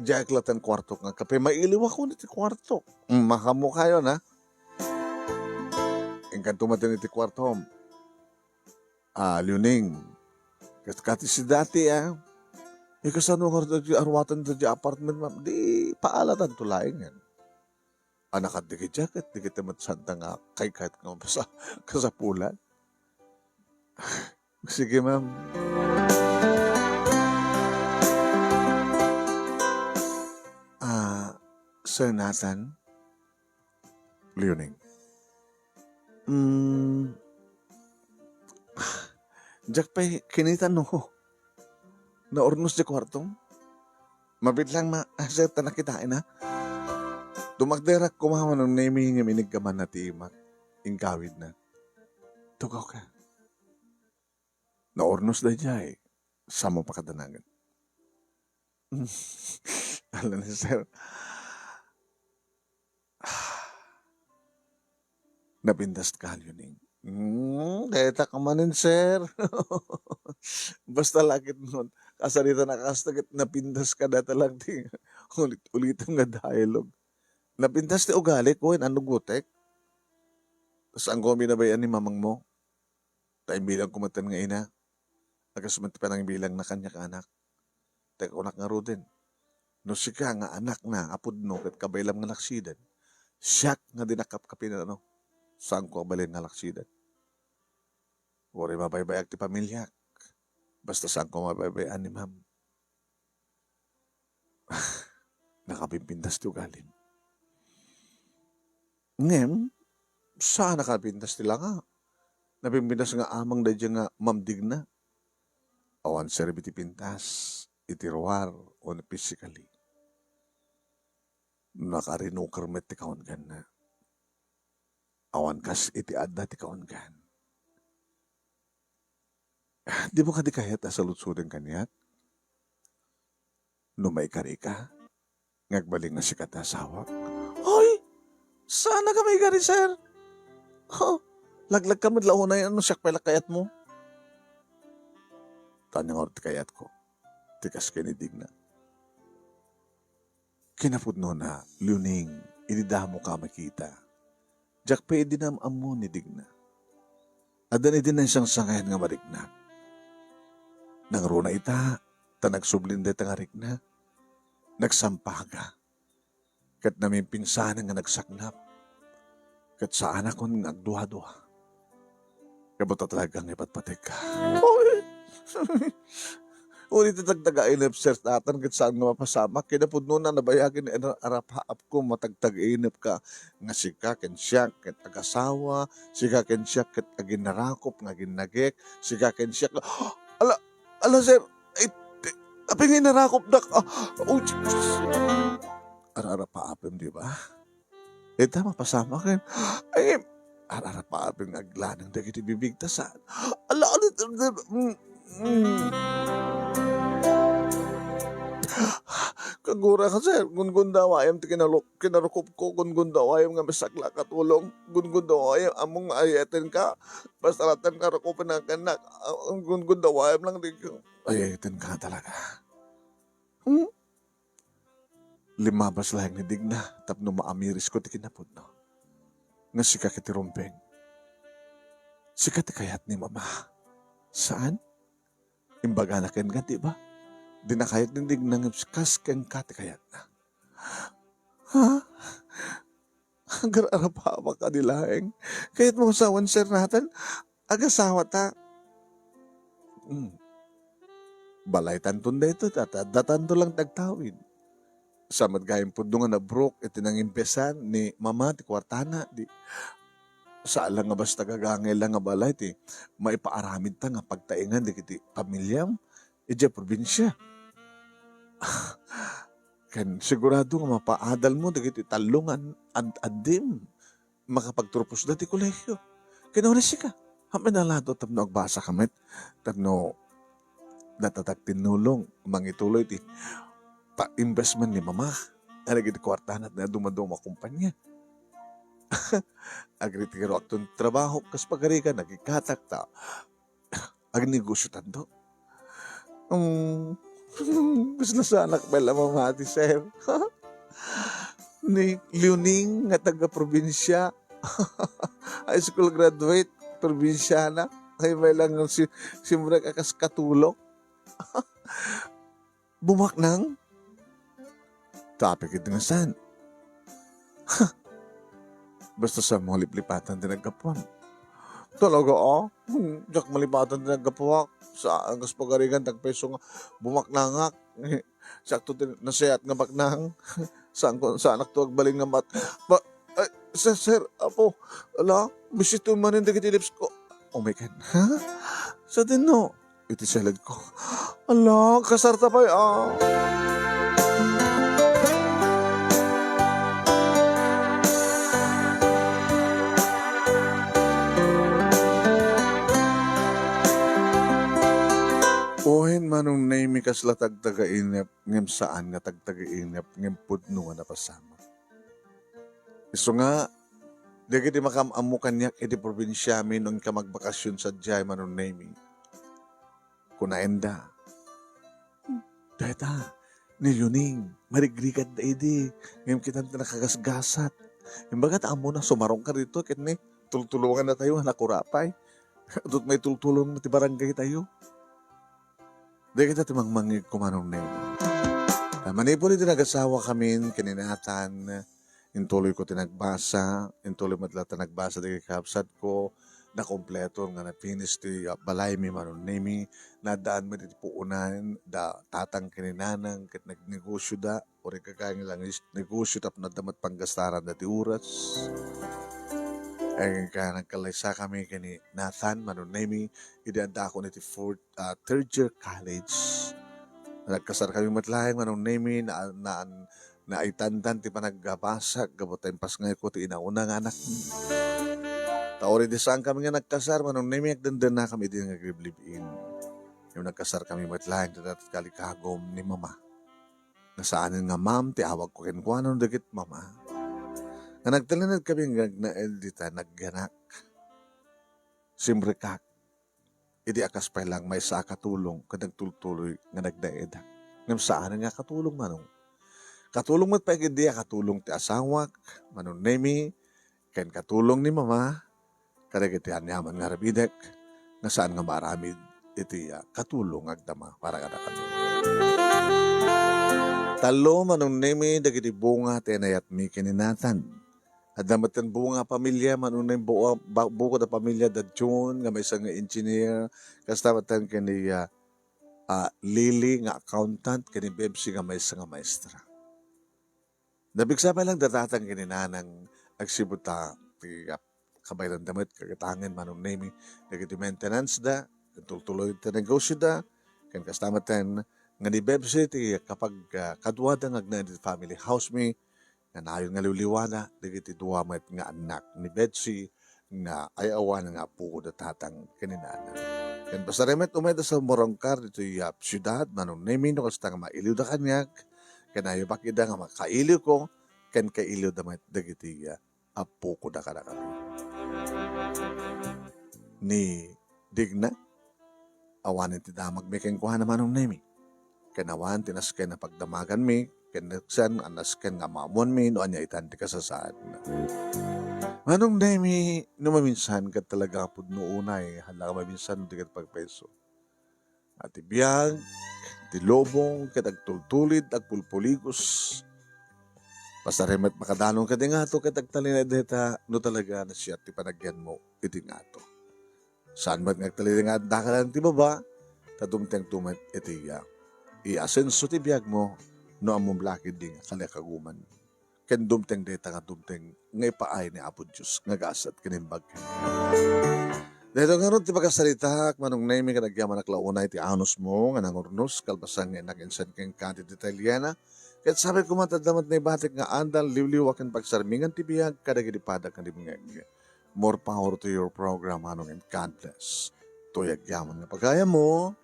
jaklatan kwarto nga kape. Mailiw ako niti kwarto. Makamu kayo na. Ingkan tumatin niti kwarto. Luning. Kati si dati Ikasano nga arwatan sa apartment ma'am. Di paalatan tulaing yan. Anak at dikit jacket. Dikit naman santa nga kahit nga sa kasapulan. Sige ma'am. Sir Nathan, Leoning. Jak pa'y kinita no. Naornos di kwartong. Mabitlang sir, tanakitain na. Dumagderak kumawa ng nemi nga minig ka man na tiimak. Ingkawid na. Tugaw ka. Naornos na jay. Samo pa kadanagan. Alam na sir. Napindas ka yun. Kaya ka manin, sir. Basta lakit nun. Kasarita na kasagit, napindas ka data lang. Ulit-ulit nga dialogue. Napindas ti ugali ko, ano gutek? Saan ko minabayan ni mamang mo? Tayo bilang kumatan nga ina. Agasumat pa nang bilang na kanya ka anak. Teka unak nga ro din. No sika nga anak na, apod no, kat kabaylam nga laksidan. Siyak nga dinakap-kapin na ano. Saan ko balin nga laksidan? Wari mabaybayak ti pamilyak. Basta saan ko mabaybayan ni ma'am. Nakapimpintas ti ugalim. Ngem, saan nakapintas ti nga? Napimpintas nga amang da nga mamdig na. Awan serbi ti pintas, itiruar, o physically. Nakarinukar ti kaon gan na. Awan kas iti adda ti kaon gan. Di mo ka di kayat asalutsudin kanyat? No may kari ka, ngagbaling nga si katasawa. Hoy! Sana ka may kari, sir? Oh, laglag ka madlaon na yan, siyak pala kayat mo. Tanyang orti kayat ko, tikas kinidig na. Kinapod no na, luning, inidamo ka makita. Jak pa idinam amo ni digna. Adan idin na isang sangayan nga marikna. Nang runa ita, tanagsublinde tangarik na. Nagsampaga. Kat namin pinsan nga nagsaklap. Kat sa anak ko nagduha-duha. Kabuta talagang ipatpatik ka. Ulit tagtag-ainip, sir, tatan kat saan nga mapasama. Kinapod no na nabayagin arapaap ko matagtag-ainip ka. Nga sika ken siya ket agasawa, sika ken siya ket aginarakop nga ginagek, sika ken siya. Ala, sir, aping inarakop dak. Ararapaapim, di ba? Tama, pasama ken. Ay, ararapaapim aglanang dagiti bibigtasan. Ala, kagura ka, sir. Gungun daw ayam ti kinarukop ko. Gungun daw ayam nga masakla katulong. Gungun daw ayam among ayatin ka. Basta latan ka rakopin ang kanak. Gungun daw ayam lang di ka. Ayatin ka talaga. Limabas lang ni Digna. Tapno maamiris ko ti kinapod, no? Nga sika kiti rumpeng. Sika ti kayat ni mama. Saan? Imbaga na ken nga, diba? Dinakayat ng Digna ng kas ken kati kayat na. Ha? Agar arapama ka nilaeng. Kayat mo sawan, sir, natin. Agasawa ta. Balay tantun da ito, datanto lang tagtawid. Samad gayang po nga na broke, iti nang impesan ni mama, ti kwartana, di sa lang nga basta gagangay lang nga balay, ti maipaaramid ta nga pagtaingan, di kiti pamilyam, iti probinsya. Kan sigurado nga mapaadal mo, di kiti talungan, adim, makapagturpos da ti kolehyo. Kinaunas ka, hamin na lato, tapno agbasa kamit, tapno natatak tinulong, mangituloy ti pa-investment ni mama. Alagid kwartahan at na dumadong kumpanya. Agritiro akton trabaho, kas pagari ka, nagikatak ta. Agnegosyo tando. Gusto na sa anak pala mamati, sir. Ni Leoning, nga taga-probinsya. High school graduate, probinsyana. Kaya may lang si Murag akas katulong. Bumaknang. Topic ito nga saan. Basta sa mga liplipatan din nagkapuan. Talaga jak malipatan din nagkapuan. Sa angas pagarigan, tagpeso nga bumaknangak. Sakto din nasayat nga baknang. Saan anak to agbaling nga mat. Sir, apo, ala, bisito man yung digitilips ko. Oh my God, ha? Sa tino, iti salad ko. Ala, kasarta pa Ohen manong naimi kasla tagtaga-inep, ngem saan nga tagtaga-inep, ngem pudno nga napasama. Iso nga, di makamamu kanyak iti probinsya mi nung ka magbakasyon sa Jai manong naimi. Kunaenda. Dahita, niluning, marigrigat na idi, ngem kita nakagasgasat. Imbagat amo na sumarong ka rito, kit ni, tultulungan na tayo, nakurapay. At may tultulong na ti barangay tayo. Di kita timangmangig kumanong na yun. Manipuli tinag-asawa kami, kininatan, intuloy ko tinagbasa, intuloy matla tinagbasa di kapsat ko, na kompleto nga na finish ti balay mi manon nemi, na daan mo diti puunan, da tatang kininanang, kit nagnegosyo da, o rin kakain lang negosyo tap na damat panggastaran da ti oras. Ay ka nagkalaysa kami kini Nathan Manonemi, idanda ako niti third year college. Nagkasar kami matlaing Manonemi na itandan ti panagbasag, gabotay pas nga ko ti inauna nga anak. Taori di saan kami nga nagkasar, Manonemi agdandan na kami din nag-live-in. Yung nagkasar kami matlaing dadat kalikagom ni mama. Nasaanin nga ma'am, ti awag ko kinkuanon dagit mama. Nga nagtalinad kami na eldita, nagganak. Simrikak. Idi akas pa lang may sa katulong, kadagtultuloy nga nagdaedak. Ngam saan nga katulong manong. Katulong mo't pa hindi katulong ti asawak, manong nemi, ken katulong ni mama, kadagitihan yaman nga rabidek, nga saan nga maramid iti katulong agdama para kada kami. Talo manong nemi, dagiti bunga tinayat mi kininatan. At damatan bunga pamilya, manunay buko da pamilya da June, nga may isang engineer, kastamatan kani Lily nga accountant, kani Bebsi nga may isang maestra. Nabigsa pa lang datatang kininanang agsibuta, kabaylan damit, kagatangan manong nami, nagiti maintenance da, tuloy ta negosyo da, kan kastamatan nga ni Bebsi, kapag kadwa da nga family house mi, nga nayon nga liwliwana, digiti duwamat nga anak ni Betsy, nga ayawan nga po da tatang kaninana. Kan pasaremet umeda sa Morongkar, dito yung siyudad, manong nemi, no kasta nga mailiw da kanyak, kan ayo pakida nga makailiw ko, kan kailiw da mat digiti apo ko da kada kami. Ni Digna, awanin ti damag may kengkuhan na manong nemi. Kanawan, tinaskay na pagdamagan mi, keneksan anasken nga mamon mi no anya itan ti kasasaan. Manong nemi no maminsan kat talaga pud no unay hala ka maminsan ti kat pagpeso. At ibiyag ti lobong kat agtultulid agpulpuligos. Pasaremet makadanong ka di nga to kat agtalinay deta no talaga na siya ti panagyan mo iti nga to. Saan ba't ngagtalinay nga dakalan ti baba tadumteng tumat iti i-asenso ti biyag mo no among lakid di nga kalekaguman. Ken dumteng deta nga dumteng nga ipaay ni Apo Diyos nga gasat kinimbag. Dito nga ron ti pagkasalitak manong naimi ka nagyaman aklaunay ti anos mo nga nangurnos kalbasan nga nag-insan keng kanti ti Italiana. Ket sabi ko matadamat na ibatik nga andal liwliwakan pagsarmingan ti biyag kadagiti padak nga dimngeg. More power to your program anong and God bless. Tuyag yaman nga pagkaya mo,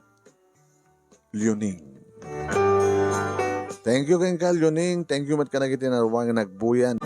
Leoning. Thank you kay Kal Yuning. Thank you mat kanagiti narwang nagbuyan.